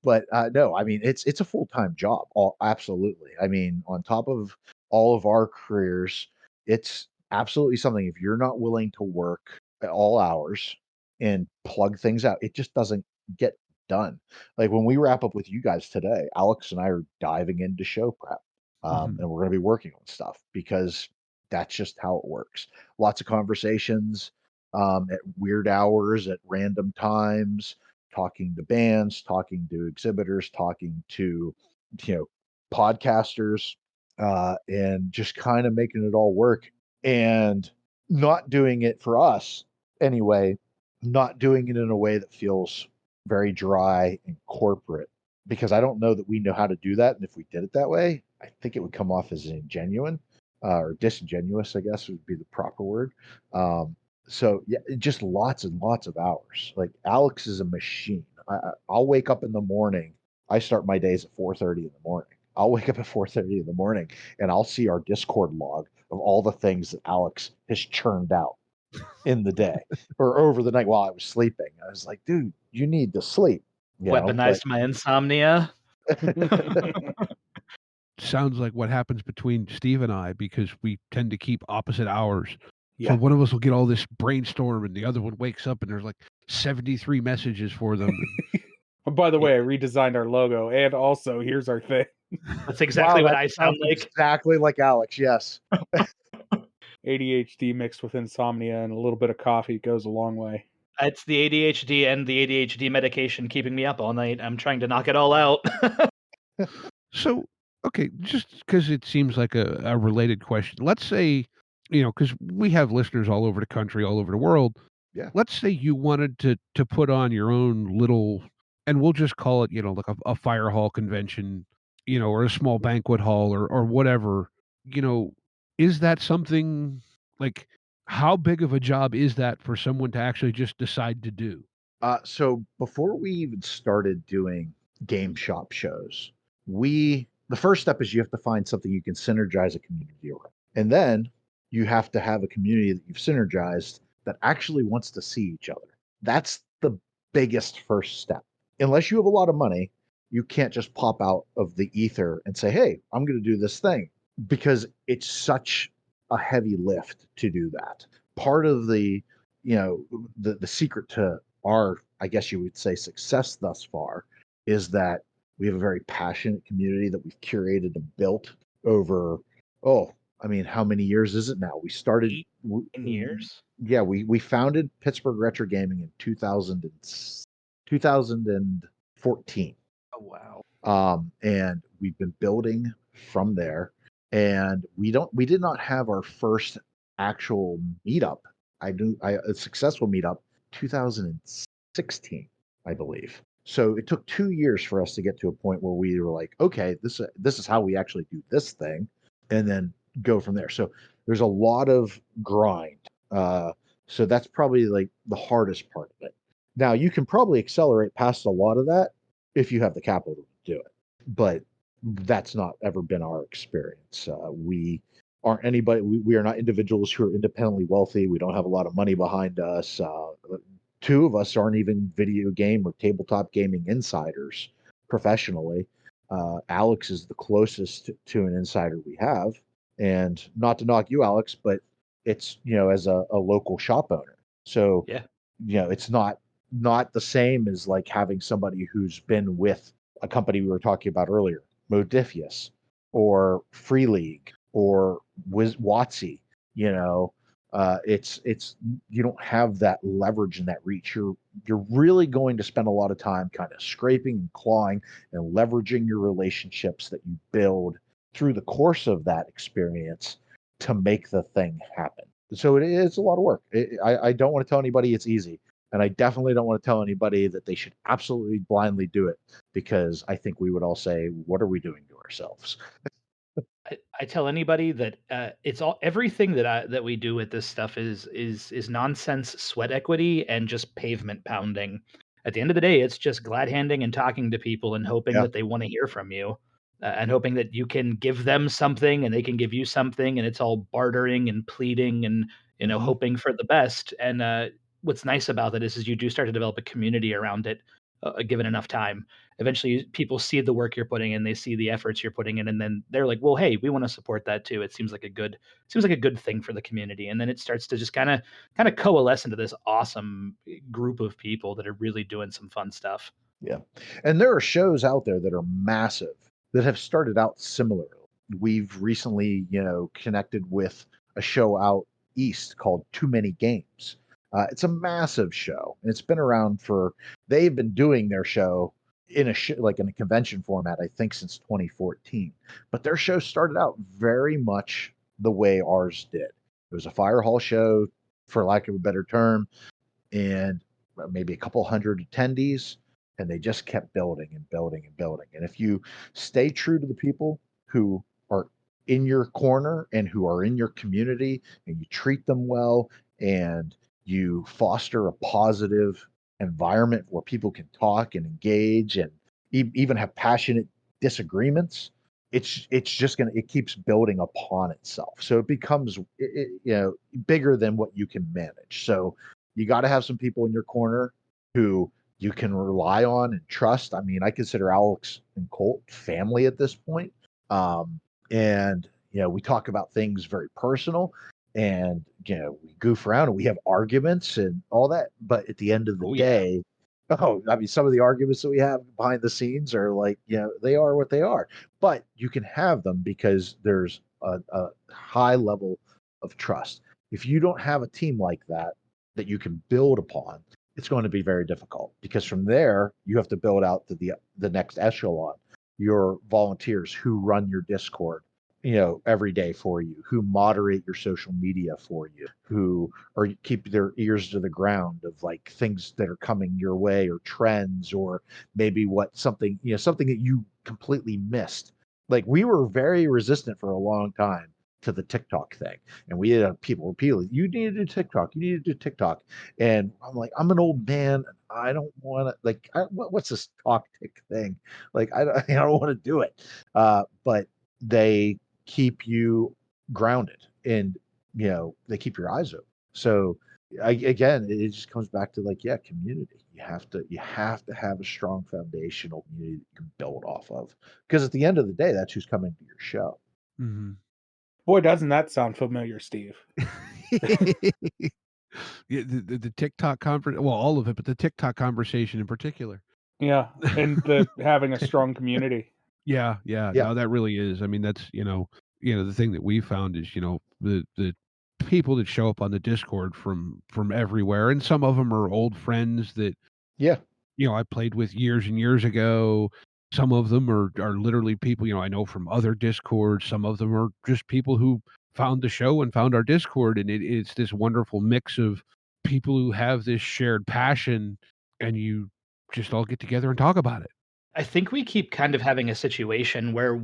Speaker 6: But no, I mean it's a full-time job. Absolutely. I mean, on top of all of our careers, it's absolutely something. If you're not willing to work at all hours and plug things out, it just doesn't get done. Like when we wrap up with you guys today, Alex and I are diving into show prep, and we're going to be working on stuff because that's just how it works. Lots of conversations at weird hours, at random times, talking to bands, talking to exhibitors, talking to podcasters, and just kind of making it all work and not doing it for us anyway. Not doing it in a way that feels very dry and corporate, because I don't know that we know how to do that. And if we did it that way, I think it would come off as ingenuine or disingenuous, I guess would be the proper word. So yeah, just lots and lots of hours. Like Alex is a machine. I'll wake up in the morning. I start my days at 4:30 in the morning. I'll wake up at 4:30 in the morning and I'll see our Discord log of all the things that Alex has churned out in the day or over the night while I was sleeping. I was like, dude, you need to sleep.
Speaker 7: Weaponized my insomnia.
Speaker 4: Sounds like what happens between Steve and I, because we tend to keep opposite hours.
Speaker 5: Yeah.
Speaker 4: So one of us will get all this brainstorm and the other one wakes up and there's like 73 messages for them.
Speaker 5: By the way, I redesigned our logo, and also here's our thing.
Speaker 7: That's exactly what I sound like.
Speaker 6: Exactly like Alex, yes.
Speaker 5: ADHD mixed with insomnia and a little bit of coffee goes a long way.
Speaker 7: It's the ADHD and the ADHD medication keeping me up all night. I'm trying to knock it all out.
Speaker 4: So, okay, just because it seems like a related question. Let's say, because we have listeners all over the country, all over the world.
Speaker 6: Yeah.
Speaker 4: Let's say you wanted to put on your own little, and we'll just call it, like a fire hall convention, or a small banquet hall or whatever. Is that something, like, how big of a job is that for someone to actually just decide to do?
Speaker 6: So before we even started doing game shop shows, the first step is you have to find something you can synergize a community around. And then you have to have a community that you've synergized that actually wants to see each other. That's the biggest first step. Unless you have a lot of money, you can't just pop out of the ether and say, hey, I'm going to do this thing, because it's such a heavy lift to do that. Part of the secret to our, I guess you would say, success thus far is that we have a very passionate community that we've curated and built over, how many years is it now? We started
Speaker 7: 18 years.
Speaker 6: Yeah, we founded Pittsburgh Retro Gaming in 2014.
Speaker 7: Oh wow.
Speaker 6: And we've been building from there. And we did not have our first actual meetup. A successful meetup 2016, I believe. So it took 2 years for us to get to a point where we were like, okay, this is how we actually do this thing, and then go from there. So there's a lot of grind. So that's probably like the hardest part of it. Now you can probably accelerate past a lot of that if you have the capital to do it, but that's not ever been our experience. We aren't anybody. We are not individuals who are independently wealthy. We don't have a lot of money behind us. Two of us aren't even video game or tabletop gaming insiders professionally. Alex is the closest to an insider we have, and not to knock you, Alex, but it's as a local shop owner. So
Speaker 7: Yeah.
Speaker 6: it's not the same as like having somebody who's been with a company we were talking about earlier, Modifius or Free League or WotC. It's you don't have that leverage and that reach. You're really going to spend a lot of time kind of scraping and clawing and leveraging your relationships that you build through the course of that experience to make the thing happen. So it's a lot of work. I don't want to tell anybody it's easy. And I definitely don't want to tell anybody that they should absolutely blindly do it, because I think we would all say, what are we doing to ourselves?
Speaker 7: I tell anybody that it's all everything that we do with this stuff is nonsense sweat equity and just pavement pounding. At the end of the day, it's just glad handing and talking to people and hoping
Speaker 6: Yeah.
Speaker 7: that they want to hear from you, and hoping that you can give them something and they can give you something, and it's all bartering and pleading and
Speaker 6: Mhm.
Speaker 7: hoping for the best. And what's nice about it is you do start to develop a community around it, given enough time. Eventually people see the work you're putting in, they see the efforts you're putting in, and then they're like, well, hey, we want to support that too. It seems like a good thing for the community. And then it starts to just kind of coalesce into this awesome group of people that are really doing some fun stuff.
Speaker 6: Yeah. And there are shows out there that are massive that have started out similarly. We've recently, connected with a show out east called Too Many Games. It's a massive show, and it's been around they've been doing their show in in a convention format, I think, since 2014. But their show started out very much the way ours did. It was a fire hall show, for lack of a better term, and maybe a couple hundred attendees, and they just kept building and building and building. And if you stay true to the people who are in your corner and who are in your community, and you treat them well, and you foster a positive environment where people can talk and engage and even have passionate disagreements, it's just it keeps building upon itself, so it becomes bigger than what you can manage. So you got to have some people in your corner who you can rely on and trust. I mean, I consider Alex and Colt family at this point. And we talk about things very personal, and we goof around and we have arguments and all that. But at the end of the day, I mean, some of the arguments that we have behind the scenes are like, they are what they are. But you can have them because there's a high level of trust. If you don't have a team like that you can build upon, it's going to be very difficult, because from there you have to build out to the next echelon. Your volunteers who run your Discord, every day for you, who moderate your social media for you, who are keep their ears to the ground of like things that are coming your way, or trends, or maybe something that you completely missed. Like, we were very resistant for a long time to the TikTok thing, and we had people repeatedly, you need to do TikTok, you need to do TikTok. And I'm like, I'm an old man, I don't want to, like, what's this talk tick thing? Like, I don't want to do it. But they keep you grounded, and they keep your eyes open. So again, it just comes back to like, community. You have to have a strong foundational community that you can build off of, because at the end of the day, that's who's coming to your show.
Speaker 4: Mm-hmm.
Speaker 5: Boy, doesn't that sound familiar, Steve?
Speaker 4: Yeah, the TikTok conversation, well, all of it, but the TikTok conversation in particular.
Speaker 5: Yeah, and having a strong community.
Speaker 4: Yeah.
Speaker 6: Yeah.
Speaker 4: No, that really is. I mean, that's the thing that we found is the people that show up on the Discord from everywhere, and some of them are old friends that I played with years and years ago. Some of them are literally people I know from other Discords. Some of them are just people who found the show and found our Discord, and it's this wonderful mix of people who have this shared passion, and you just all get together and talk about it.
Speaker 7: I think we keep kind of having a situation where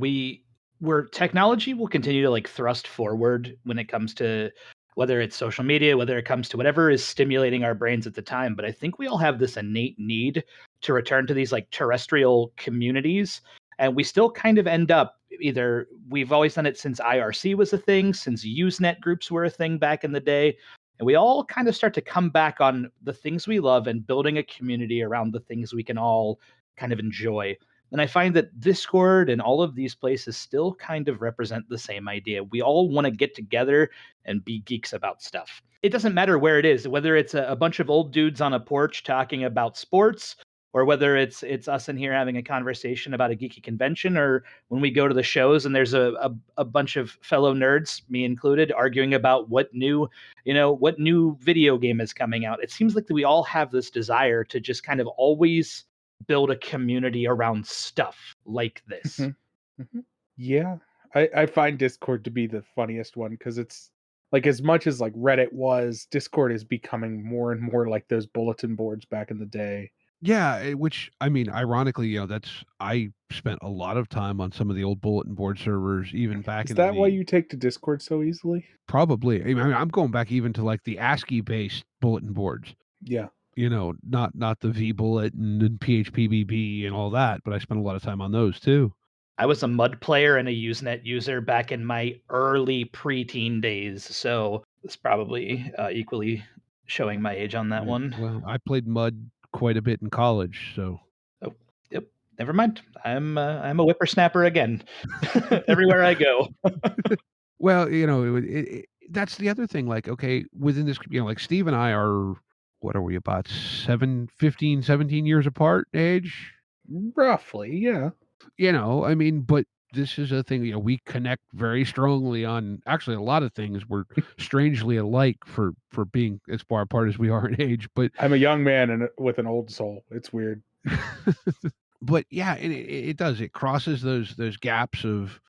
Speaker 7: where technology will continue to like thrust forward when it comes to whether it's social media, whether it comes to whatever is stimulating our brains at the time. But I think we all have this innate need to return to these like terrestrial communities. And we still kind of end up either we've always done it since IRC was a thing, since Usenet groups were a thing back in the day. And we all kind of start to come back on the things we love and building a community around the things we can all kind of enjoy. And I find that Discord and all of these places still kind of represent the same idea. We all want to get together and be geeks about stuff. It doesn't matter where it is, whether it's a bunch of old dudes on a porch talking about sports, or whether it's us in here having a conversation about a geeky convention, or when we go to the shows and there's a bunch of fellow nerds, me included, arguing about what new video game is coming out. It seems like that we all have this desire to just kind of always build a community around stuff like this.
Speaker 5: Yeah, I find Discord to be the funniest one because it's like, as much as like Reddit was, Discord is becoming more and more like those bulletin boards back in the day.
Speaker 4: Yeah, which I mean, ironically, I spent a lot of time on some of the old bulletin board servers, even back
Speaker 5: Is
Speaker 4: in
Speaker 5: that why you take to Discord so easily?
Speaker 4: probably. I mean, I'm going back even to like the ASCII based bulletin boards.
Speaker 5: Yeah.
Speaker 4: Not the VBullet and PHPBB and all that, but I spent a lot of time on those too.
Speaker 7: I was a MUD player and a Usenet user back in my early preteen days, so it's probably equally showing my age on that one.
Speaker 4: Well, I played MUD quite a bit in college, so.
Speaker 7: Oh, yep. Never mind. I'm a whippersnapper again. Everywhere I go.
Speaker 4: Well, that's the other thing. Like, okay, within this, like Steve and I are, what are we, about 15, 17 years apart in age?
Speaker 5: Roughly, yeah.
Speaker 4: I mean, but this is a thing, we connect very strongly on actually a lot of things. We're strangely alike for being as far apart as we are in age, but
Speaker 5: I'm a young man with an old soul. It's weird.
Speaker 4: But yeah, it does. It crosses those gaps of,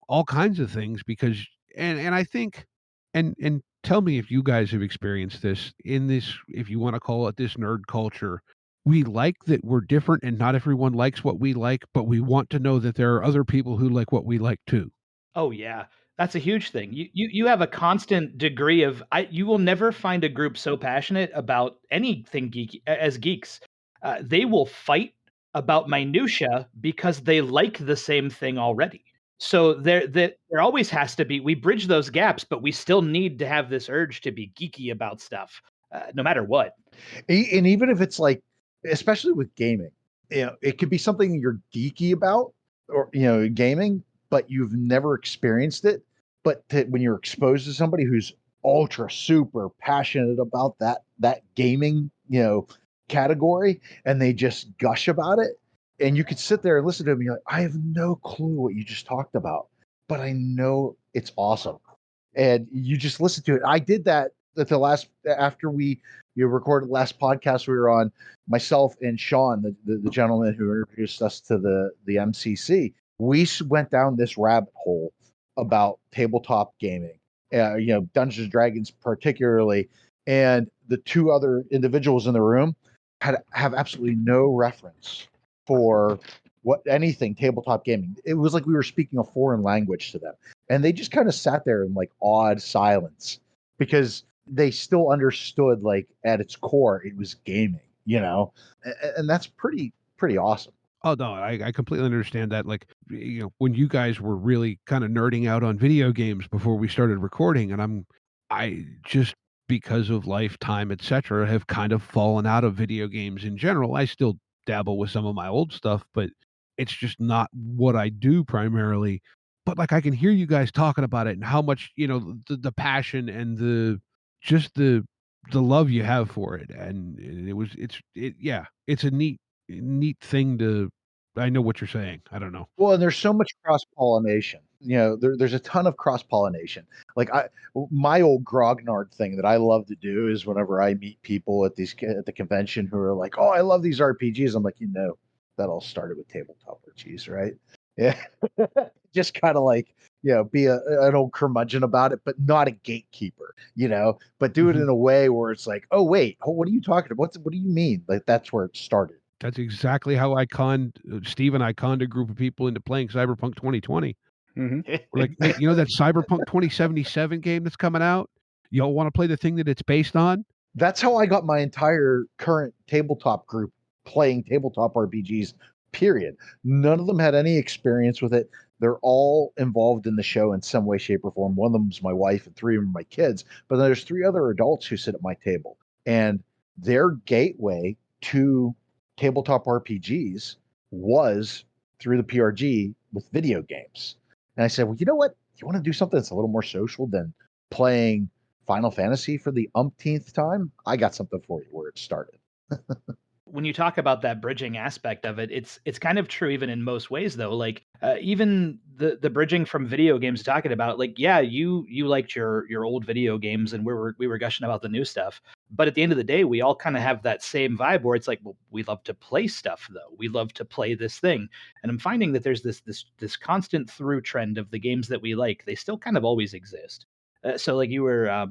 Speaker 4: all kinds of things because, and I think, and tell me if you guys have experienced this in this, if you want to call it this nerd culture. We like that we're different and not everyone likes what we like, but we want to know that there are other people who like what we like too.
Speaker 7: Oh yeah, that's a huge thing. You have a constant degree of you will never find a group so passionate about anything geeky as geeks. They will fight about minutia because they like the same thing already. So there always has to be. We bridge those gaps, but we still need to have this urge to be geeky about stuff, no matter what.
Speaker 6: And even if it's like, especially with gaming, it could be something you're geeky about, or gaming, but you've never experienced it. But when you're exposed to somebody who's ultra super passionate about that gaming category, and they just gush about it, and you could sit there and listen to them, and you're like, I have no clue what you just talked about, but I know it's awesome, and you just listen to it. I did that at after we recorded the last podcast we were on. Myself and Sean, the gentleman who introduced us to the MCC, we went down this rabbit hole about tabletop gaming, Dungeons and Dragons particularly, and the two other individuals in the room have absolutely no reference for anything tabletop gaming. It was like we were speaking a foreign language to them, and they just kind of sat there in like awed silence because they still understood, like, at its core it was gaming, and that's pretty awesome.
Speaker 4: Oh no, I completely understand that. Like, when you guys were really kind of nerding out on video games before we started recording, and I just, because of life, time, etc., have kind of fallen out of video games in general. I still dabble with some of my old stuff, but it's just not what I do primarily. But like, I can hear you guys talking about it and how much, the passion and the love you have for it. And it's a neat thing to, I know what you're saying. I don't know.
Speaker 6: Well, and there's so much cross-pollination. There's a ton of cross-pollination. Like my old grognard thing that I love to do is whenever I meet people at the convention who are like, "Oh, I love these RPGs," I'm like, that all started with tabletop RPGs, right? Yeah, just kind of like, be an old curmudgeon about it, but not a gatekeeper, but do it in a way where it's like, oh, wait, what are you talking about? What do you mean? Like, that's where it started.
Speaker 4: That's exactly how Steve and I conned a group of people into playing Cyberpunk 2020.
Speaker 5: Mm-hmm.
Speaker 4: We're like, hey, that Cyberpunk 2077 game that's coming out? Y'all want to play the thing that it's based on?
Speaker 6: That's how I got my entire current tabletop group playing tabletop RPGs, period. None of them had any experience with it. They're all involved in the show in some way, shape, or form. One of them's my wife and 3 of them are my kids. But there's 3 other adults who sit at my table. And their gateway to tabletop RPGs was through the PRG with video games. And I said, well, you know what? You want to do something that's a little more social than playing Final Fantasy for the umpteenth time? I got something for you where it started.
Speaker 7: When you talk about that bridging aspect of it, it's kind of true even in most ways though. Like even the bridging from video games talking about, like, yeah, you liked your old video games and we were gushing about the new stuff. But at the end of the day, we all kind of have that same vibe where it's like, well, we love to play stuff though. We love to play this thing. And I'm finding that there's this constant through trend of the games that we like. They still kind of always exist. So like you were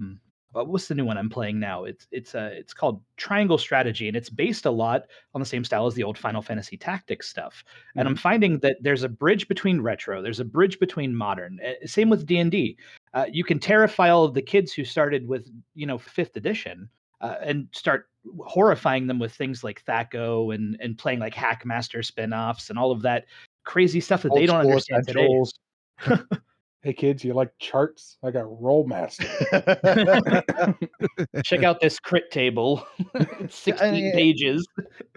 Speaker 7: what's the new one I'm playing now? It's called Triangle Strategy, and it's based a lot on the same style as the old Final Fantasy Tactics stuff. And I'm finding that there's a bridge between retro, there's a bridge between modern. Same with D&D. You can terrify all of the kids who started with 5th edition and start horrifying them with things like THAC0 and playing like Hackmaster spin-offs and all of that crazy stuff that they don't understand today.
Speaker 5: Hey kids, you like charts? I got Rollmaster.
Speaker 7: Check out this crit table. It's 16 pages.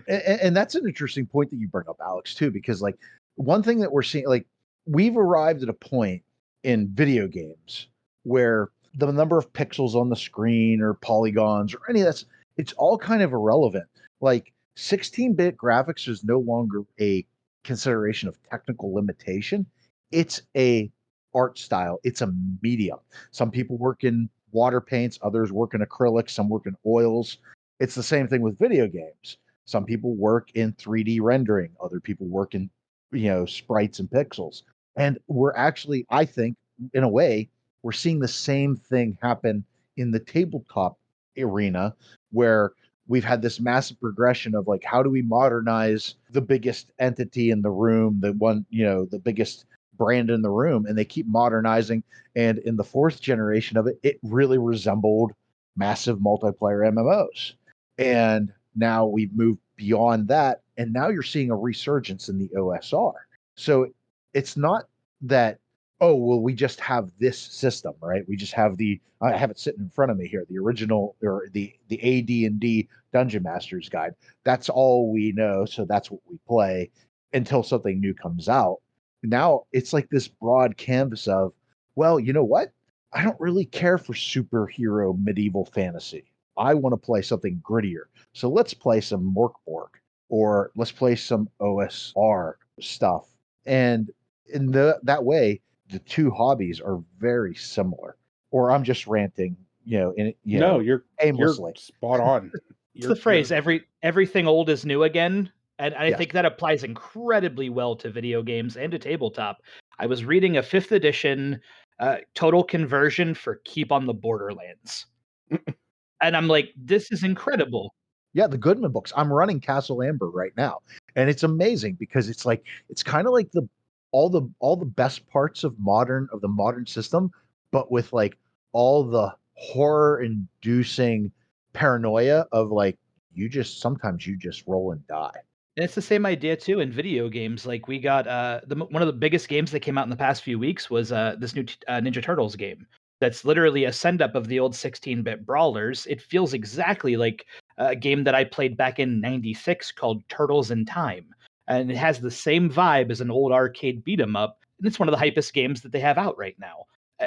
Speaker 6: And that's an interesting point that you bring up, Alex, too, because like one thing that we're seeing, like we've arrived at a point in video games where the number of pixels on the screen or polygons or any of that's, it's all kind of irrelevant. Like 16-bit graphics is no longer a consideration of technical limitation. It's a art style. It's a medium. Some people work in water paints, others work in acrylics, some work in oils. It's the same thing with video games. Some people work in 3D rendering, other people work in sprites and pixels. And we're actually, I think, in a way, we're seeing the same thing happen in the tabletop arena, where we've had this massive progression of like, how do we modernize the biggest entity in the room, the biggest brand in the room, and they keep modernizing. And in the 4th generation of it, it really resembled massive multiplayer MMOs. And now we've moved beyond that, and now you're seeing a resurgence in the OSR. So it's not that, oh, well, we just have this system, right? We just have I have it sitting in front of me here, the original, or the AD&D Dungeon Master's Guide. That's all we know, so that's what we play until something new comes out. Now it's like this broad canvas of, well, you know what? I don't really care for superhero medieval fantasy. I want to play something grittier. So let's play some Morkborg, or let's play some OSR stuff. And in that way, the two hobbies are very similar. Or I'm just ranting,
Speaker 5: No, you're
Speaker 6: aimlessly.
Speaker 5: You're spot on.
Speaker 7: It's the phrase, everything old is new again. And I think that applies incredibly well to video games and to tabletop. I was reading a 5th edition total conversion for Keep on the Borderlands. And I'm like, this is incredible.
Speaker 6: Yeah, the Goodman books. I'm running Castle Amber right now. And it's amazing because it's like, it's kind of like all the best parts of the modern system, but with like all the horror inducing paranoia of like, sometimes you just roll and die.
Speaker 7: And it's the same idea too in video games. Like we got one of the biggest games that came out in the past few weeks was this new Ninja Turtles game. That's literally a send up of the old 16-bit brawlers. It feels exactly like a game that I played back in '96 called Turtles in Time, and it has the same vibe as an old arcade beat 'em up. And it's one of the hypest games that they have out right now.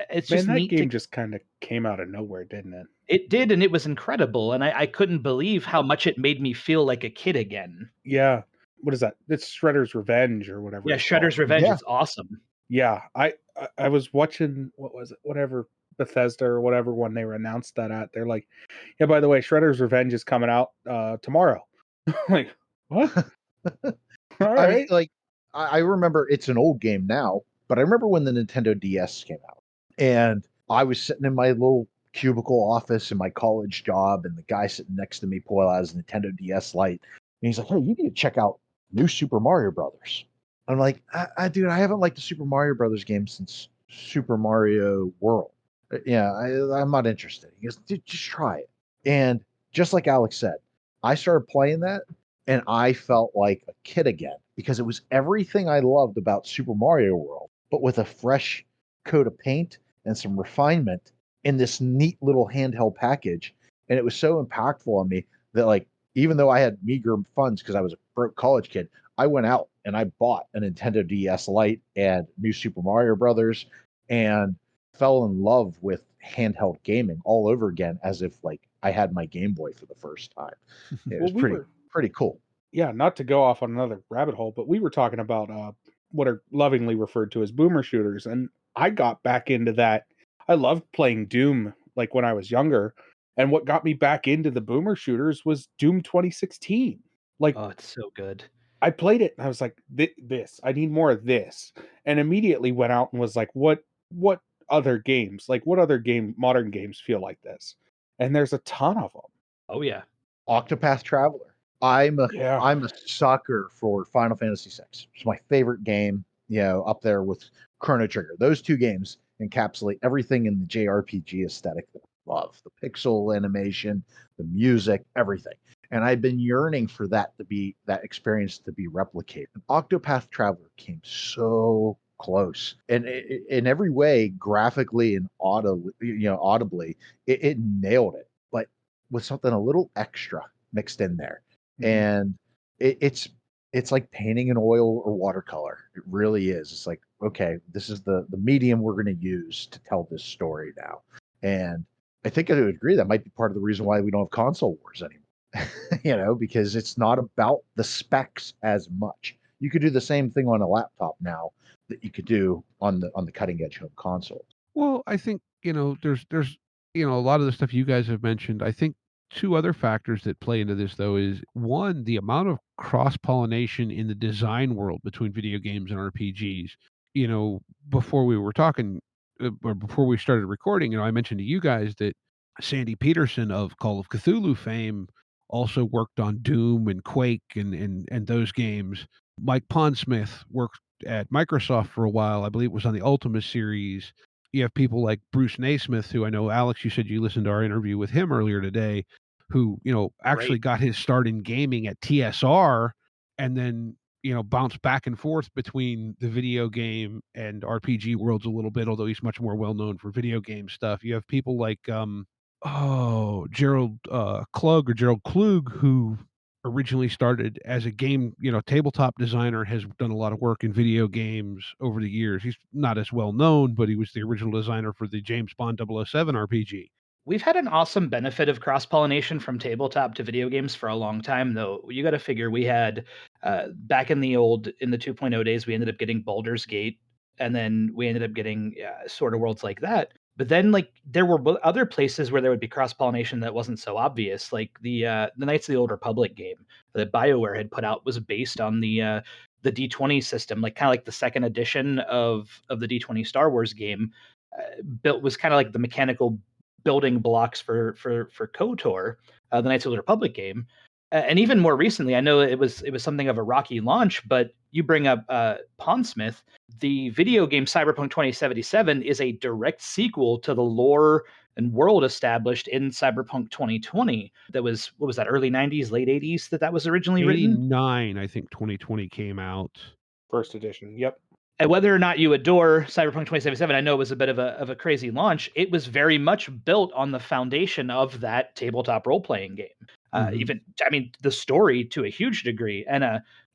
Speaker 7: It's just
Speaker 5: that
Speaker 7: neat
Speaker 5: game just kind of came out of nowhere, didn't it?
Speaker 7: It did, and it was incredible, and I couldn't believe how much it made me feel like a kid again.
Speaker 5: Yeah. What is that? It's Shredder's Revenge or whatever.
Speaker 7: Yeah, Shredder's Revenge is awesome.
Speaker 5: Yeah, I was watching, what was it? Whatever, Bethesda or whatever one they were announced that at. They're like, yeah, by the way, Shredder's Revenge is coming out tomorrow. Like, what? All right.
Speaker 6: I mean, like, I remember it's an old game now, But I remember when the Nintendo DS came out, and I was sitting in my little cubicle office in my college job, and the guy sitting next to me pulled out his Nintendo DS Lite, and he's like, "Hey, you need to check out New Super Mario Brothers." I'm like, dude, I haven't liked the Super Mario Brothers game since Super Mario World. Yeah, I'm not interested. He goes, "Dude, just try it." And just like Alex said, I started playing that, and I felt like a kid again because it was everything I loved about Super Mario World, but with a fresh coat of paint and some refinement in this neat little handheld package. And it was so impactful on me that, like, even though I had meager funds because I was a broke college kid, I went out and I bought a Nintendo DS Lite and New Super Mario Brothers and fell in love with handheld gaming all over again, as if like I had my Game Boy for the first time. It
Speaker 5: Well,
Speaker 6: was pretty cool.
Speaker 5: yeah, not to go off on another rabbit hole, but we were talking about what are lovingly referred to as boomer shooters, and I got back into that. I loved playing Doom like when I was younger, and what got me back into the boomer shooters was Doom 2016. Like
Speaker 7: Oh, it's so good.
Speaker 5: I played it and I was like, this, I need more of this. And immediately went out and was like, what other games, like what other modern games feel like this? And there's a ton of them.
Speaker 7: Oh yeah.
Speaker 6: Octopath Traveler. I'm
Speaker 5: Yeah.
Speaker 6: a sucker for Final Fantasy VI. It's my favorite game, up there with Chrono Trigger. Those two games encapsulate everything in the JRPG aesthetic that I love. The pixel animation, the music, everything. And I've been yearning for that experience to be replicated. And Octopath Traveler came so close, and in every way, graphically and audibly, it nailed it. But with something a little extra mixed in there, and it's like painting in oil or watercolor. It really is. It's like, okay, this is the medium we're going to use to tell this story now. And I think I would agree that might be part of the reason why we don't have console wars anymore. Because it's not about the specs as much. You could do the same thing on a laptop now that you could do on the cutting edge home console.
Speaker 4: Well, I think, there's a lot of the stuff you guys have mentioned. I think two other factors that play into this though is one, the amount of cross-pollination in the design world between video games and RPGs. Before we were talking or before we started recording, I mentioned to you guys that Sandy Peterson of Call of Cthulhu fame also worked on Doom and Quake and those games. Mike Pondsmith worked at Microsoft for a while. I believe it was on the Ultima series. You have people like Bruce Naismith, who I know, Alex, you said you listened to our interview with him earlier today, who, actually got his start in gaming at TSR and then, bounced back and forth between the video game and RPG worlds a little bit, although he's much more well known for video game stuff. You have people like Gerald Klug, who originally started as a game, tabletop designer, has done a lot of work in video games over the years. He's not as well known, but he was the original designer for the James Bond 007 RPG.
Speaker 7: We've had an awesome benefit of cross-pollination from tabletop to video games for a long time, though. You got to figure we had back in the 2.0 days, we ended up getting Baldur's Gate, and then we ended up getting sort of worlds like that. But then, like, there were other places where there would be cross-pollination that wasn't so obvious, like the Knights of the Old Republic game that BioWare had put out was based on the D20 system, like kind of like the second edition of the D20 Star Wars game. Built was kind of like the mechanical building blocks for KOTOR, the Knights of the Republic game. And even more recently, I know it was something of a rocky launch, but you bring up Pondsmith. The video game Cyberpunk 2077 is a direct sequel to the lore and world established in Cyberpunk 2020. That was, what was that, early 90s, late 80s that was originally written?
Speaker 4: 89, I think 2020 came out.
Speaker 5: First edition. Yep.
Speaker 7: And whether or not you adore Cyberpunk 2077, I know it was a bit of a crazy launch. It was very much built on the foundation of that tabletop role-playing game. Even, I mean, the story to a huge degree. And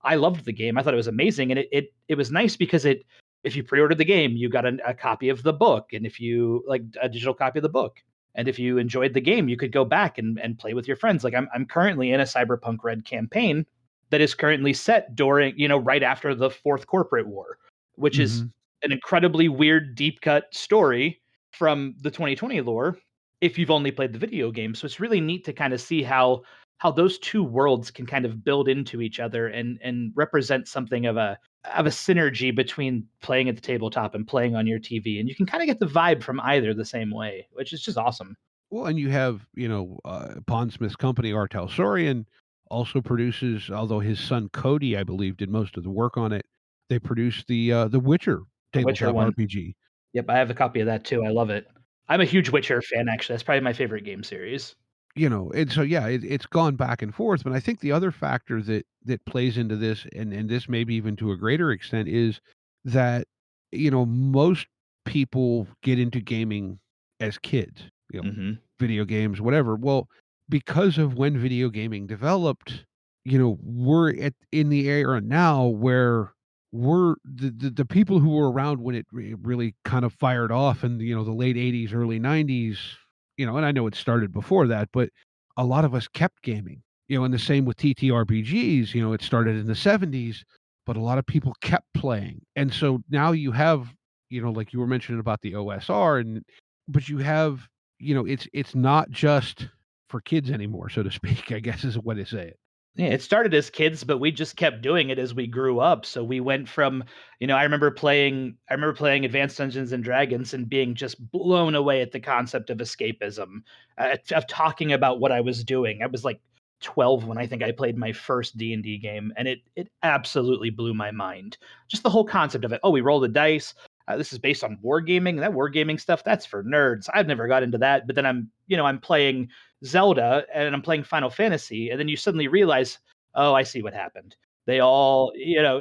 Speaker 7: I loved the game. I thought it was amazing. And it was nice because if you pre-ordered the game, you got a copy of the book. And if you like a digital copy of the book, and if you enjoyed the game, you could go back and play with your friends. Like I'm currently in a Cyberpunk Red campaign that is currently set during, right after the Fourth Corporate War, which is an incredibly weird, deep cut story from the 2020 lore if you've only played the video game. So it's really neat to kind of see how those two worlds can kind of build into each other and represent something of a of a synergy between playing at the tabletop and playing on your TV, and you can kind of get the vibe from either the same way, which is just awesome.
Speaker 4: Well, and you have, Pondsmith's company, Artel Sorian, also produces, although his son Cody, I believe, did most of the work on it. They produced the Witcher
Speaker 7: The Witcher
Speaker 4: tabletop
Speaker 7: one.
Speaker 4: RPG.
Speaker 7: Yep, I have a copy of that too. I love it. I'm a huge Witcher fan, actually. That's probably my favorite game series.
Speaker 4: And so yeah, it's gone back and forth. But I think the other factor that plays into this, and this maybe even to a greater extent, is that most people get into gaming as kids,
Speaker 7: Hmm.
Speaker 4: video games, whatever. Well, because of when video gaming developed, we're in the era now where we're the people who were around when it really kind of fired off in the late 80s, early 90s, and I know it started before that, but a lot of us kept gaming, and the same with TTRPGs. It started in the 70s, but a lot of people kept playing. And so now you have, like you were mentioning about the OSR, but you have, it's not just for kids anymore, so to speak, I guess is a way to say it.
Speaker 7: Yeah, it started as kids, but we just kept doing it as we grew up. So we went from, I remember playing Advanced Dungeons and Dragons and being just blown away at the concept of escapism, of talking about what I was doing. I was like 12 when I think I played my first D&D game, and it absolutely blew my mind. Just the whole concept of it. Oh, we roll the dice. This is based on wargaming. That wargaming stuff, that's for nerds. I've never got into that. But then I'm playing Zelda and I'm playing Final Fantasy, and then you suddenly realize, oh, I see what happened. They all,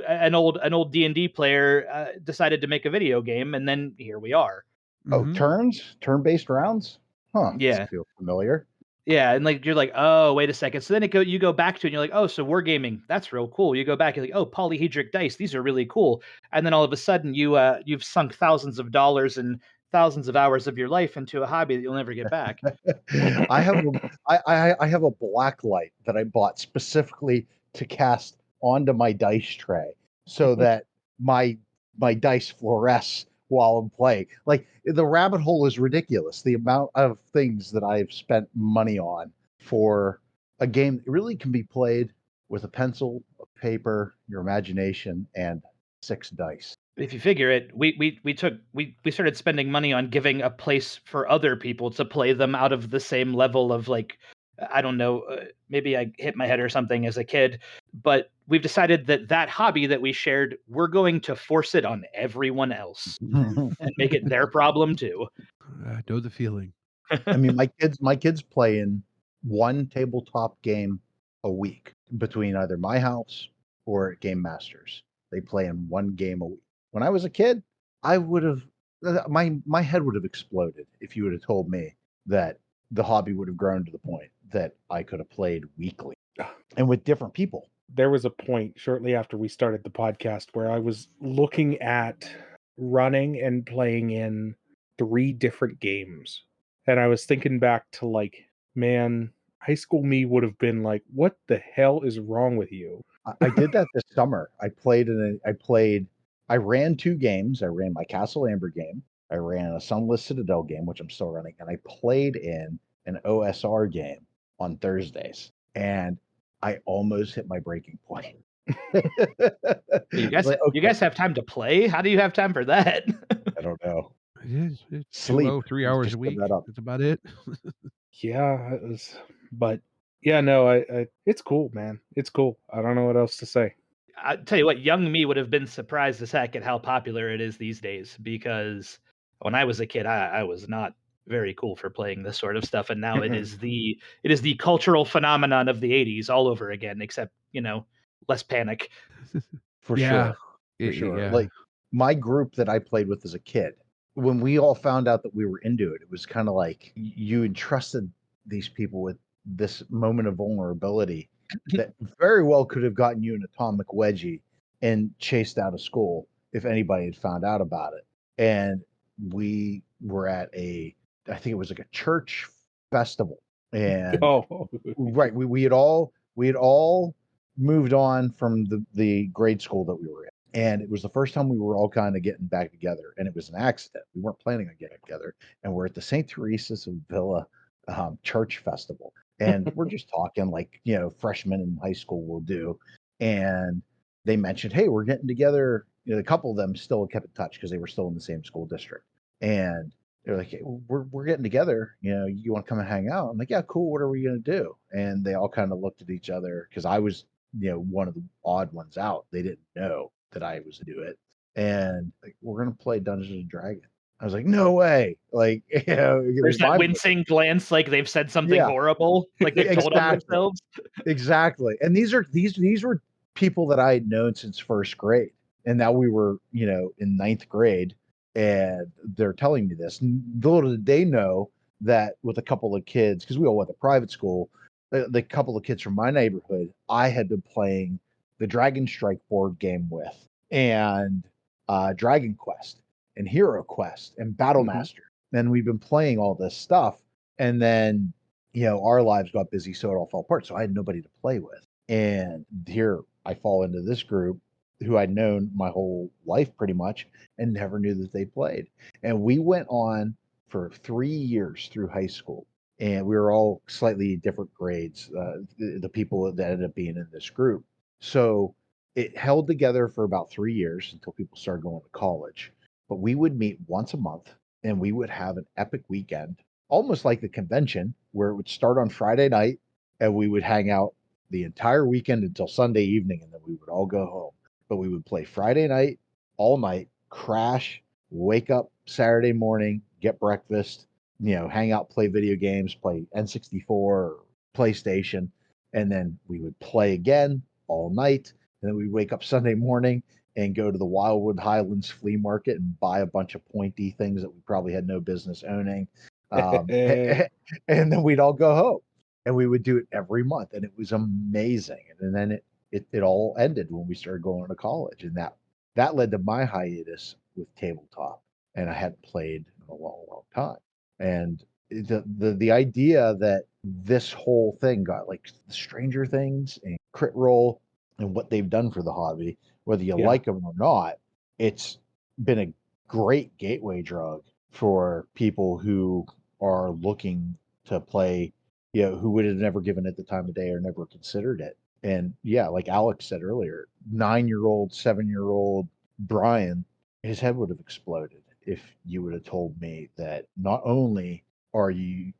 Speaker 7: an old D&D player decided to make a video game, and then here we are.
Speaker 6: Oh,
Speaker 4: Mhm.
Speaker 6: turn-based rounds? Huh.
Speaker 7: Yeah.
Speaker 6: This feels familiar.
Speaker 7: Yeah, and like you're like, oh, wait a second. So then you go back to it and you're like, oh, so wargaming, that's real cool. You go back, you're like, oh, polyhedric dice, these are really cool. And then all of a sudden you've sunk thousands of dollars and thousands of hours of your life into a hobby that you'll never get back.
Speaker 6: I have a black light that I bought specifically to cast onto my dice tray so that my dice fluoresce while I'm playing. Like, the rabbit hole is ridiculous. The amount of things that I've spent money on for a game that really can be played with a pencil, a paper, your imagination, and 6 dice.
Speaker 7: If you figure it, we started spending money on giving a place for other people to play them out of the same level of, like, I don't know, maybe I hit my head or something as a kid, but we've decided that hobby that we shared, we're going to force it on everyone else and make it their problem too.
Speaker 4: I know the feeling.
Speaker 6: I mean, my kids play in one tabletop game a week between either my house or at Game Masters. They play in one game a week. When I was a kid, I would have my head would have exploded if you would have told me that the hobby would have grown to the point that I could have played weekly and with different people.
Speaker 5: There was a point shortly after we started the podcast where I was looking at running and playing in 3 different games. And I was thinking back to, like, man, high school me would have been like, what the hell is wrong with you?
Speaker 6: I did that this summer. I ran 2 games. I ran my Castle Amber game. I ran a Sunless Citadel game, which I'm still running, and I played in an OSR game on Thursdays. And I almost hit my breaking point.
Speaker 7: You guys,
Speaker 6: Like,
Speaker 7: you guys have time to play? How do you have time for that?
Speaker 6: I don't know.
Speaker 4: It is. It's
Speaker 6: Sleep.
Speaker 4: 3 hours
Speaker 6: Just
Speaker 4: a
Speaker 6: give
Speaker 4: week.
Speaker 6: that up.
Speaker 4: That's about it.
Speaker 5: Yeah, it was, but yeah, no, I it's cool, man. It's cool. I don't know what else to say.
Speaker 7: I tell you what, young me would have been surprised as heck at how popular it is these days, because when I was a kid, I was not very cool for playing this sort of stuff, and now it is the cultural phenomenon of the 80s all over again, except, less panic.
Speaker 6: For
Speaker 4: Yeah.
Speaker 6: sure. For sure.
Speaker 4: Yeah.
Speaker 6: Like, my group that I played with as a kid, when we all found out that we were into it, it was kind of like you entrusted these people with this moment of vulnerability that very well could have gotten you an atomic wedgie and chased out of school if anybody had found out about it. And we were at I think it was like a church festival. And
Speaker 5: Oh,
Speaker 6: right, we had all moved on from the grade school that we were in. And it was the first time we were all kind of getting back together. And it was an accident. We weren't planning on getting together. And we're at the St. Teresa's of Villa church festival. And we're just talking like, freshmen in high school will do. And they mentioned, hey, we're getting together. A couple of them still kept in touch because they were still in the same school district. And they're like, hey, we're getting together. You want to come and hang out? I'm like, yeah, cool. What are we going to do? And they all kind of looked at each other because I was, one of the odd ones out. They didn't know that I was to do it. And like, we're going to play Dungeons and Dragons. I was like, no way. Like,
Speaker 7: there's that wincing glance, like they've said something horrible, like they've told on themselves.
Speaker 6: Exactly. And these were people that I had known since first grade. And now we were, in ninth grade, and they're telling me this. Little did they know that with a couple of kids, because we all went to private school, the couple of kids from my neighborhood, I had been playing the Dragon Strike board game with, and Dragon Quest, and Hero Quest, and Battlemaster. And we've been playing all this stuff. And then, our lives got busy, so it all fell apart. So I had nobody to play with. And here I fall into this group who I'd known my whole life pretty much and never knew that they played. And we went on for 3 years through high school. And we were all slightly different grades, the people that ended up being in this group. So it held together for about 3 years until people started going to college. But we would meet once a month, and we would have an epic weekend, almost like the convention, where it would start on Friday night, and we would hang out the entire weekend until Sunday evening, and then we would all go home. But we would play Friday night, all night, crash, wake up Saturday morning, get breakfast, hang out, play video games, play N64 or PlayStation, and then we would play again all night. And then we'd wake up Sunday morning and go to the Wildwood Highlands flea market and buy a bunch of pointy things that we probably had no business owning. And then we'd all go home, and we would do it every month, and it was amazing. And then it all ended when we started going to college, and that led to my hiatus with tabletop, and I hadn't played in a long time. And the idea that this whole thing got, like, Stranger Things and Crit Roll and what they've done for the hobby, whether you like them or not, it's been a great gateway drug for people who are looking to play, who would have never given it the time of day or never considered it. And like Alex said earlier, 9-year-old, 7-year-old Brian, his head would have exploded if you would have told me that not only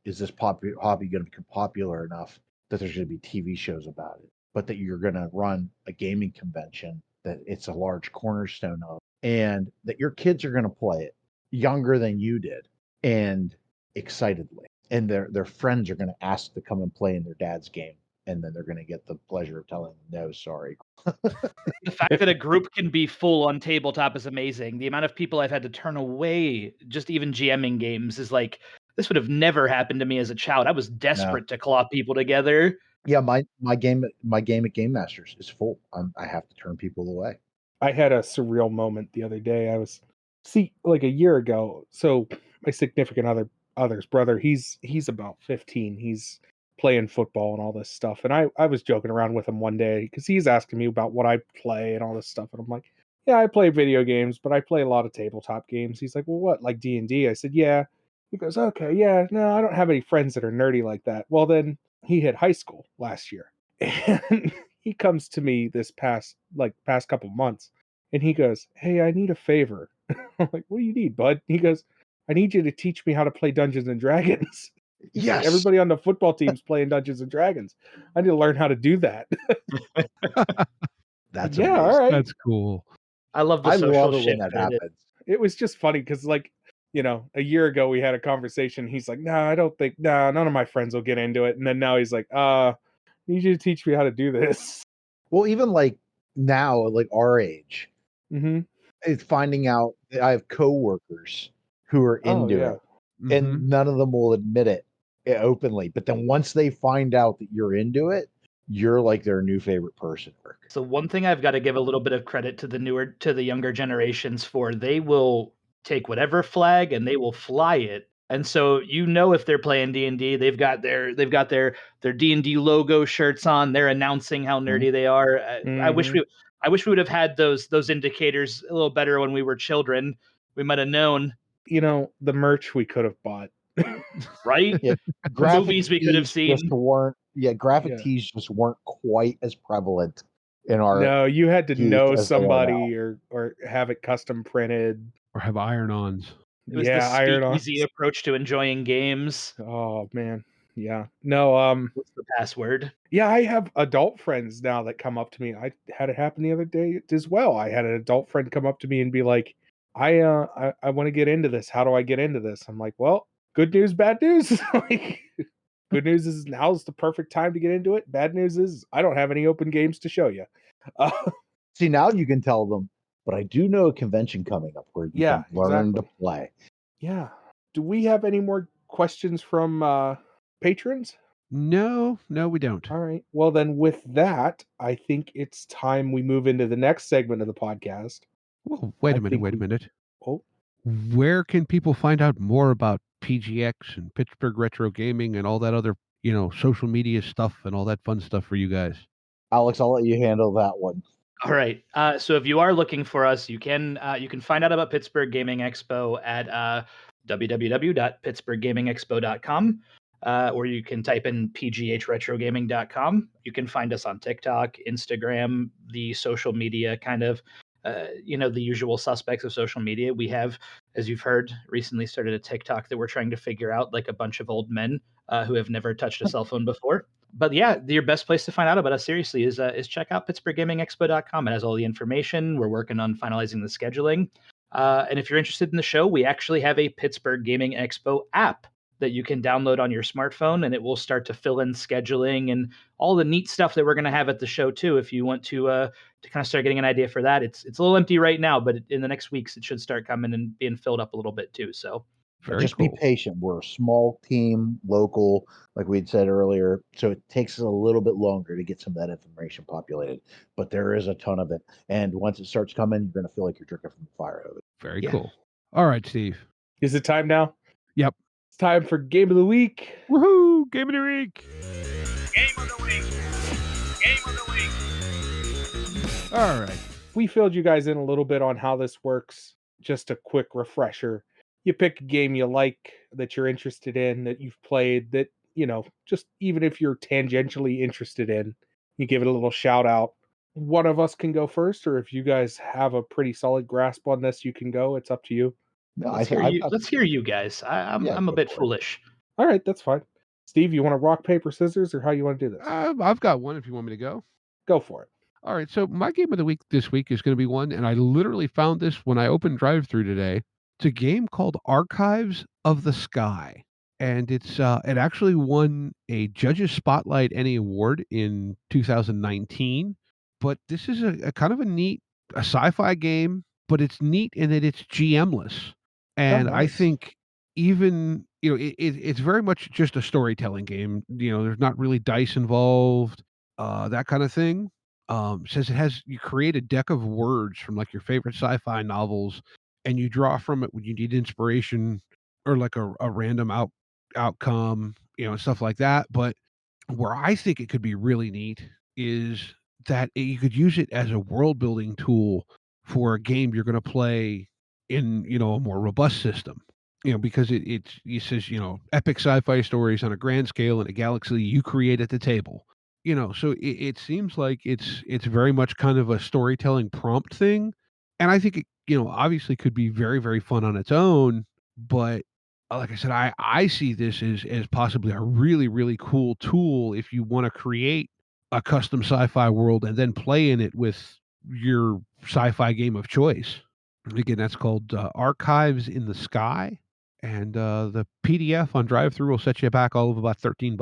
Speaker 6: is this hobby going to become popular enough that there's going to be TV shows about it, but that you're going to run a gaming convention that it's a large cornerstone of, and that your kids are going to play it younger than you did and excitedly. And their friends are going to ask to come and play in their dad's game. And then they're going to get the pleasure of telling them, no, sorry.
Speaker 7: The fact that a group can be full on tabletop is amazing. The amount of people I've had to turn away, just even GMing games, is like, this would have never happened to me as a child. I was desperate to claw people together.
Speaker 6: Yeah, my game at Game Masters is full. I have to turn people away.
Speaker 5: I had a surreal moment the other day. Like a year ago. So my significant other's brother, he's about 15. He's playing football and all this stuff. And I was joking around with him one day because he's asking me about what I play and all this stuff. And I'm like, yeah, I play video games, but I play a lot of tabletop games. He's like, well, what, like D&D? I said, yeah. He goes, okay, yeah, no, I don't have any friends that are nerdy like that. Well, then he hit high school last year. And he comes to me this past couple months, and he goes, hey, I need a favor. I'm like, what do you need, bud? He goes, I need you to teach me how to play Dungeons and Dragons.
Speaker 6: Yes.
Speaker 5: Everybody on the football team's playing Dungeons and Dragons. I need to learn how to do that.
Speaker 6: That's
Speaker 5: yeah,
Speaker 6: amazing.
Speaker 5: all right.
Speaker 4: That's cool.
Speaker 7: I love the
Speaker 6: I
Speaker 7: social
Speaker 6: love it
Speaker 7: shift
Speaker 6: when that happens.
Speaker 5: It was just funny because, like, a year ago we had a conversation. He's like, I don't think, none of my friends will get into it. And then now he's like, I need you to teach me how to do this.
Speaker 6: Well, even like now, like our age,
Speaker 5: Mm-hmm.
Speaker 6: it's finding out that I have coworkers who are into it, and none of them will admit it openly. But then once they find out that you're into it, you're like their new favorite person.
Speaker 7: So one thing I've got to give a little bit of credit to the younger generations for, they will take whatever flag and they will fly it. And so, if they're playing D&D, they've got their D&D logo shirts on. They're announcing how nerdy they are. I wish we would have had those indicators a little better when we were children. We might have known.
Speaker 5: The merch we could have bought.
Speaker 7: Right?
Speaker 6: Yeah,
Speaker 7: movies we could have seen.
Speaker 6: graphic tees just weren't quite as prevalent in our
Speaker 5: No, you had to
Speaker 6: youth
Speaker 5: know
Speaker 6: as they are now.
Speaker 5: somebody or have it custom printed.
Speaker 4: Or have iron-ons.
Speaker 7: It was
Speaker 5: Yeah,
Speaker 7: the
Speaker 5: iron-ons.
Speaker 7: speakeasy approach to enjoying games.
Speaker 5: Oh man. Yeah. No,
Speaker 7: What's the password?
Speaker 5: yeah, I have adult friends now that come up to me. I had it happen the other day as well. I had an adult friend come up to me and be like, I want to get into this. How do I get into this? I'm like, well, good news, bad news. Like, good news is now's the perfect time to get into it. Bad news is I don't have any open games to show you.
Speaker 6: See, now you can tell them, but I do know a convention coming up where you
Speaker 5: Yeah,
Speaker 6: can learn
Speaker 5: exactly.
Speaker 6: to play.
Speaker 5: Yeah. Do we have any more questions from patrons?
Speaker 4: No, we don't.
Speaker 5: All right. Well, then with that, I think it's time we move into the next segment of the podcast.
Speaker 4: Well, wait
Speaker 5: I
Speaker 4: a minute,
Speaker 5: think
Speaker 4: wait a
Speaker 5: we-
Speaker 4: minute.
Speaker 5: Oh,
Speaker 4: Where can people find out more about PGX and Pittsburgh Retro Gaming and all that other, social media stuff and all that fun stuff for you guys?
Speaker 6: Alex, I'll let you handle that one.
Speaker 7: All right. So if you are looking for us, you can find out about Pittsburgh Gaming Expo at www.pittsburghgamingexpo.com, or you can type in pghretrogaming.com. You can find us on TikTok, Instagram, the social media kind of, the usual suspects of social media. We have, as you've heard, recently started a TikTok that we're trying to figure out, like a bunch of old men who have never touched a cell phone before. But yeah, your best place to find out about us seriously is check out pittsburghgamingexpo.com. It has all the information. We're working on finalizing the scheduling. And if you're interested in the show, we actually have a Pittsburgh Gaming Expo app that you can download on your smartphone, and it will start to fill in scheduling and all the neat stuff that we're going to have at the show too. If you want to kind of start getting an idea for that, it's a little empty right now, but in the next weeks it should start coming and being filled up a little bit too. So
Speaker 4: Very
Speaker 6: Just
Speaker 4: cool.
Speaker 6: be patient. We're a small team, local, like we'd said earlier. So it takes us a little bit longer to get some of that information populated. But there is a ton of it. And once it starts coming, you're going to feel like you're drinking from the fire hose.
Speaker 4: Very
Speaker 7: Yeah.
Speaker 4: cool. All right, Steve.
Speaker 5: is it time now?
Speaker 4: Yep.
Speaker 5: It's time for Game of the Week.
Speaker 4: Woohoo! Game of the week.
Speaker 1: Game of the week. Game of the week.
Speaker 4: All right.
Speaker 5: We filled you guys in a little bit on how this works. Just a quick refresher. You pick a game you like, that you're interested in, that you've played, that, just even if you're tangentially interested in, you give it a little shout out. One of us can go first, or if you guys have a pretty solid grasp on this, you can go. It's up to you.
Speaker 6: No,
Speaker 7: let's hear you guys. I'm a
Speaker 6: go
Speaker 7: bit
Speaker 6: for it.
Speaker 7: foolish.
Speaker 5: All right, that's fine. Steve, you want to rock, paper, scissors, or how you want to do this?
Speaker 4: I've got one if you want me to go.
Speaker 5: Go for it.
Speaker 4: All right. So my game of the week this week is going to be one, and I literally found this when I opened drive-through today. It's a game called Archives of the Sky, and it actually won a Judges Spotlight Any Award in 2019. But this is a kind of a sci-fi game, but it's neat in that it's GM-less, and I
Speaker 5: nice.
Speaker 4: think even it's very much just a storytelling game. There's not really dice involved, that kind of thing. Says you create a deck of words from like your favorite sci-fi novels, and you draw from it when you need inspiration or like a random outcome, stuff like that. But where I think it could be really neat is that you could use it as a world building tool for a game you're going to play in, a more robust system. Because it says, epic sci-fi stories on a grand scale in a galaxy you create at the table. So it seems like it's very much kind of a storytelling prompt thing. And I think it, obviously could be very, very fun on its own. But like I said, I see this as possibly a really, really cool tool if you want to create a custom sci-fi world and then play in it with your sci-fi game of choice. Again, that's called Archives in the Sky. And the PDF on drive-through will set you back all of about $13.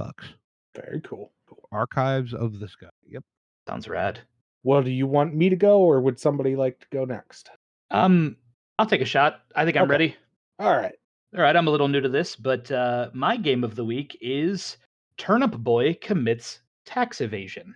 Speaker 5: Very cool.
Speaker 4: Archives of the Sky. Yep.
Speaker 7: Sounds rad.
Speaker 5: Well, do you want me to go, or would somebody like to go next?
Speaker 7: I'll take a shot. I think I'm
Speaker 5: Okay.
Speaker 7: ready.
Speaker 5: All right.
Speaker 7: All right, I'm a little new to this, but my game of the week is Turnip Boy Commits Tax Evasion.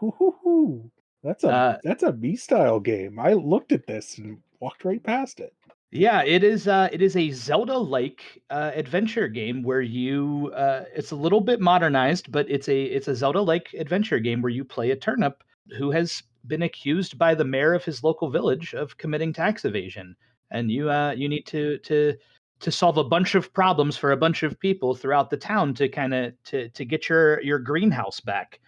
Speaker 5: Ooh, that's a me style game. I looked at this and walked right past it.
Speaker 7: Yeah, it is a Zelda-like adventure game where you it's a little bit modernized, but it's a Zelda-like adventure game where you play a turnip who has been accused by the mayor of his local village of committing tax evasion, and you need to solve a bunch of problems for a bunch of people throughout the town to kind of to get your greenhouse back.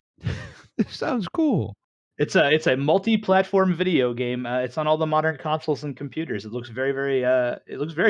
Speaker 4: This sounds cool.
Speaker 7: It's a multi-platform video game. It's on all the modern consoles and computers. It looks very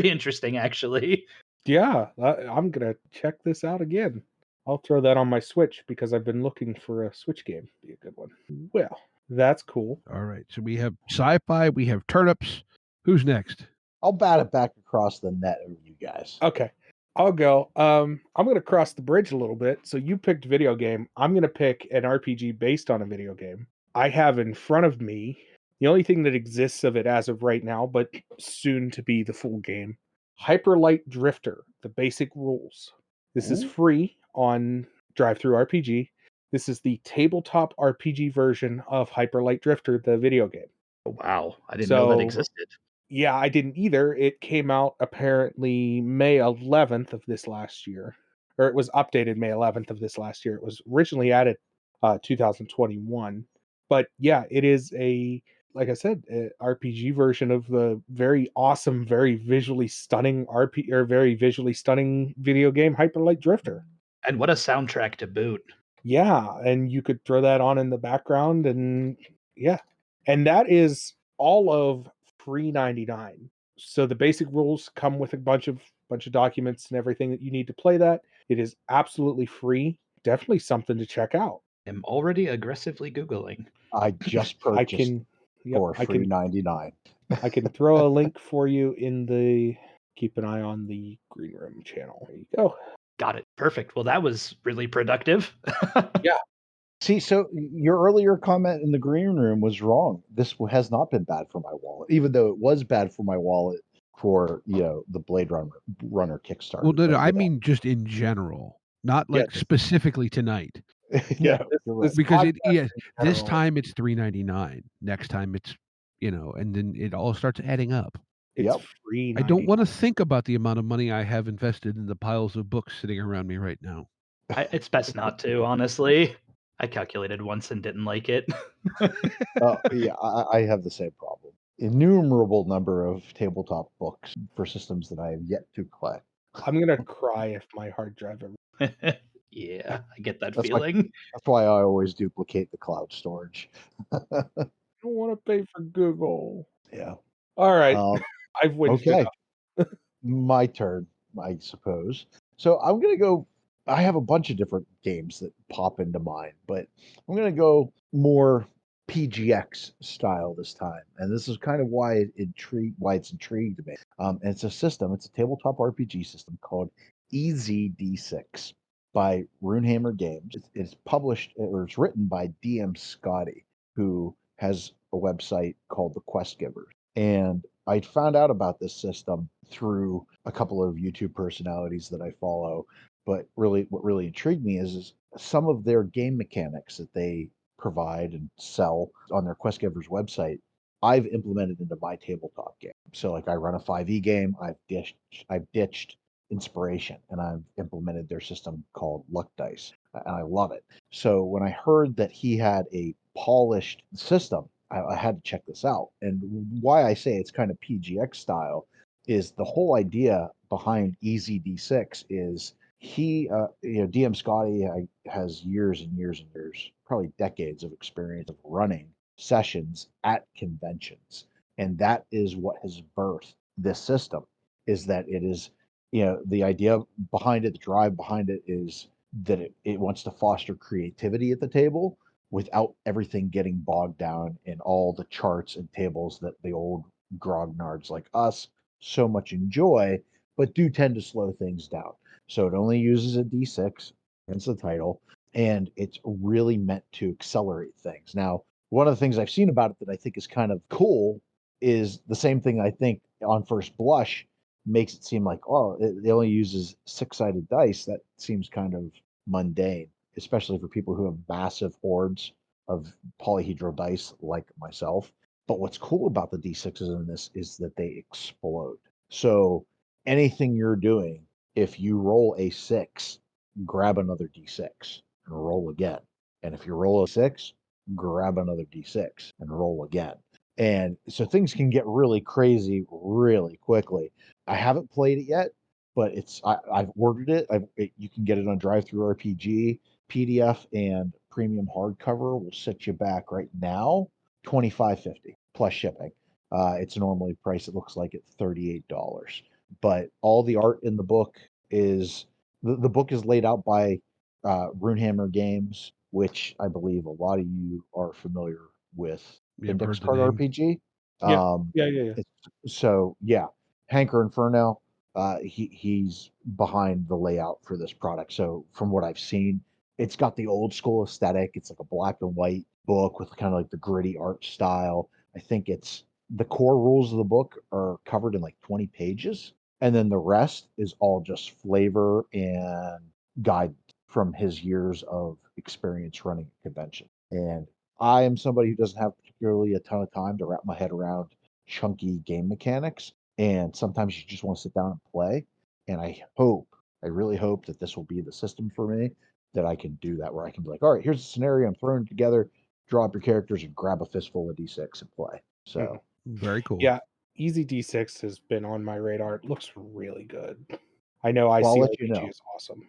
Speaker 7: interesting, actually.
Speaker 5: Yeah, I'm gonna check this out again. I'll throw that on my Switch because I've been looking for a Switch game. Be a good one. Well, that's cool.
Speaker 4: All right. So we have sci-fi, we have turnips. Who's next?
Speaker 6: I'll bat it back across the net over you guys.
Speaker 5: Okay, I'll go. I'm gonna cross the bridge a little bit. So you picked video game. I'm gonna pick an RPG based on a video game. I have in front of me the only thing that exists of it as of right now, but soon to be the full game. Hyperlight Drifter, the basic rules. This is free on DriveThru RPG. This is the tabletop RPG version of Hyperlight Drifter, the video game.
Speaker 7: Wow, I didn't know that
Speaker 5: So-
Speaker 7: existed.
Speaker 5: Yeah, I didn't either. It came out apparently May 11th of this last year. Or it was updated May 11th of this last year. It was originally added 2021. But yeah, it is like I said, a RPG version of the very awesome, very visually stunning very visually stunning video game Hyperlight Drifter.
Speaker 7: And what a soundtrack to boot.
Speaker 5: Yeah, and you could throw that on in the background, and yeah. And that is all of $3.99. So the basic rules come with a bunch of documents and everything that you need to play that. It is absolutely free. Definitely something to check out.
Speaker 7: I'm already aggressively Googling.
Speaker 6: I just
Speaker 5: I
Speaker 6: purchased
Speaker 5: can yep,
Speaker 6: for $3.99.
Speaker 5: I can throw a link for you in the keep an eye on the Green Room channel. There you go.
Speaker 7: Got it. Perfect. Well, that was really productive.
Speaker 6: See, so your earlier comment in the green room was wrong. This has not been bad for my wallet, even though it was bad for my wallet for the Blade Runner Kickstarter.
Speaker 4: Well, no,
Speaker 6: But,
Speaker 4: I mean just in general, not like
Speaker 5: Yes.
Speaker 4: specifically tonight.
Speaker 6: yeah,
Speaker 5: this-
Speaker 6: you're right.
Speaker 5: this
Speaker 4: Because
Speaker 5: podcast in
Speaker 4: this
Speaker 5: general,
Speaker 4: time it's $3.99. Next time it's and then it all starts adding up.
Speaker 5: it's
Speaker 6: Yep.
Speaker 5: free.
Speaker 4: I don't want to think about the amount of money I have invested in the piles of books sitting around me right now.
Speaker 7: It's best not to, honestly. I calculated once and didn't like it.
Speaker 6: Yeah, I have the same problem. Innumerable number of tabletop books for systems that I have yet to collect.
Speaker 5: I'm gonna cry if my hard drive ever.
Speaker 7: Yeah, I get that
Speaker 6: That's
Speaker 7: feeling.
Speaker 6: That's why I always duplicate the cloud storage.
Speaker 5: I don't want to pay for Google.
Speaker 6: Yeah.
Speaker 5: All right, I've whinged
Speaker 6: Okay.
Speaker 5: enough.
Speaker 6: My turn, I suppose. So I'm going to go. I have a bunch of different games that pop into mind, but I'm going to go more PGX style this time. And this is kind of why it's intrigued me. And it's a system, it's a tabletop RPG system called EZD6 by Runehammer Games. It's published, or it's written by DM Scotty, who has a website called The Quest Givers. And I found out about this system through a couple of YouTube personalities that I follow. But really, what really intrigued me is some of their game mechanics that they provide and sell on their Quest Givers website. I've implemented into my tabletop game. So, like, I run a 5e game. I've ditched Inspiration, and I've implemented their system called Luck Dice, and I love it. So when I heard that he had a polished system, I had to check this out. And why I say it's kind of PGX style is the whole idea behind EZD6 is he, DM Scotty has years and years and years, probably decades of experience of running sessions at conventions. And that is what has birthed this system, is that it is, the idea behind it, the drive behind it is that it wants to foster creativity at the table without everything getting bogged down in all the charts and tables that the old grognards like us so much enjoy, but do tend to slow things down. So it only uses a D6, hence the title, and it's really meant to accelerate things. Now, one of the things I've seen about it that I think is kind of cool is the same thing I think on first blush makes it seem like, oh, it only uses 6-sided dice. That seems kind of mundane, especially for people who have massive hordes of polyhedral dice like myself. But what's cool about the D6s in this is that they explode. So anything you're doing, if you roll a 6, grab another D6 and roll again. And if you roll a 6, grab another D6 and roll again. And so things can get really crazy really quickly. I haven't played it yet, but I've ordered it. You can get it on DriveThru RPG, PDF, and premium hardcover will set you back right now $25.50 plus shipping. It's normally priced, it looks like, at $38. But all the art in the book is the book is laid out by Runehammer Games, which I believe a lot of you are familiar with.
Speaker 4: Yeah, I've
Speaker 6: Index
Speaker 4: heard the
Speaker 6: Card
Speaker 4: name.
Speaker 6: RPG.
Speaker 5: Yeah. Yeah.
Speaker 6: So yeah, Hanker Inferno. He's behind the layout for this product. So from what I've seen, it's got the old school aesthetic. It's like a black and white book with kind of like the gritty art style. I think it's the core rules of the book are covered in like 20 pages, and then the rest is all just flavor and guidance from his years of experience running a convention. And I am somebody who doesn't have particularly a ton of time to wrap my head around chunky game mechanics, and sometimes you just want to sit down and play. And I really hope that this will be the system for me, that I can do that, where I can be like, all right, here's a scenario, I'm throwing it together, draw up your characters, and grab a fistful of D6 and play. So
Speaker 4: Very cool.
Speaker 5: Yeah, Easy D6 has been on my radar. It looks really good. I know
Speaker 6: I'll let
Speaker 5: ICRPG
Speaker 6: you know.
Speaker 5: is awesome.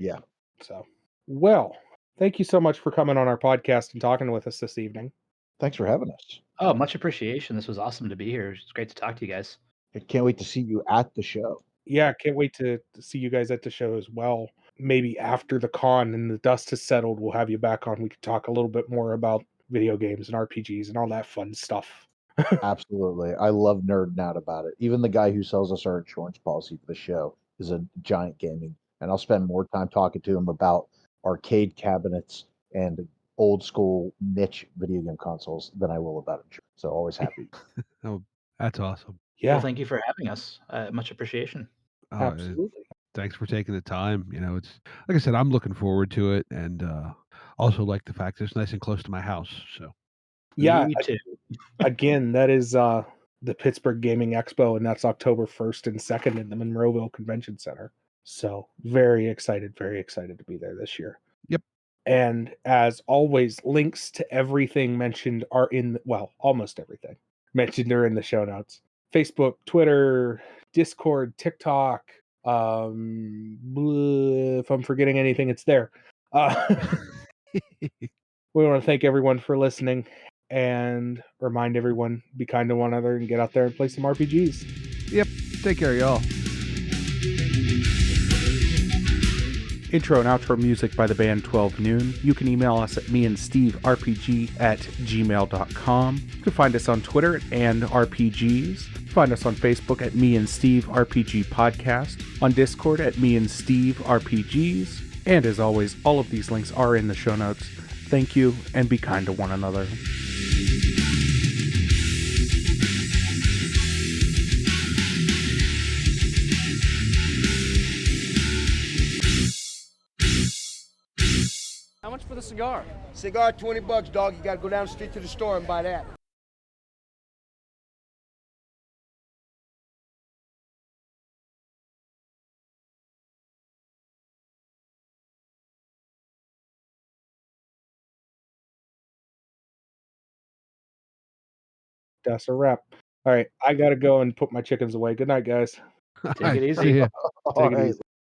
Speaker 6: Yeah.
Speaker 5: So, well, thank you so much for coming on our podcast and talking with us this evening.
Speaker 6: Thanks for having us.
Speaker 7: Oh, much appreciation. This was awesome to be here. It's great to talk to you guys.
Speaker 6: I can't wait to see you at the show.
Speaker 5: Yeah, can't wait to see you guys at the show as well. Maybe after the con and the dust has settled, we'll have you back on. We can talk a little bit more about video games and RPGs and all that fun stuff.
Speaker 6: Absolutely. I love nerding out about it. Even the guy who sells us our insurance policy for the show is a giant gaming, and I'll spend more time talking to him about arcade cabinets and old school niche video game consoles than I will about insurance. So always happy.
Speaker 4: Oh, that's awesome.
Speaker 5: Yeah,
Speaker 7: Well, thank you for having us. Much appreciation.
Speaker 5: absolutely.
Speaker 4: Thanks for taking the time. It's like I said, I'm looking forward to it, and also like the fact that it's nice and close to my house. So
Speaker 5: Yeah,
Speaker 7: Me too.
Speaker 5: again, that is the Pittsburgh Gaming Expo, and that's October 1st and 2nd in the Monroeville Convention Center. So very excited to be there this year.
Speaker 4: Yep.
Speaker 5: And as always, links to everything mentioned are almost everything mentioned are in the show notes. Facebook, Twitter, Discord, TikTok. If I'm forgetting anything, it's there. We want to thank everyone for listening and remind everyone, be kind to one another and get out there and play some RPGs.
Speaker 4: Yep. Take care, y'all.
Speaker 5: Intro and outro music by the band 12 Noon. You can email us at meandsteverpg@gmail.com. You can find us on Twitter at @andrpgs. Find us on Facebook at Me and Steve RPG Podcast. On Discord at Me and Steve RPGs. And as always, all of these links are in the show notes. Thank you, and be kind to one another.
Speaker 3: How much for the cigar?
Speaker 8: Cigar, $20, dog. You gotta go down the street to the store and buy that.
Speaker 5: That's a wrap. All right, I gotta go and put my chickens away. Good night, guys.
Speaker 7: Take it easy.
Speaker 4: See ya.
Speaker 6: All
Speaker 5: Take it
Speaker 6: right.
Speaker 5: easy.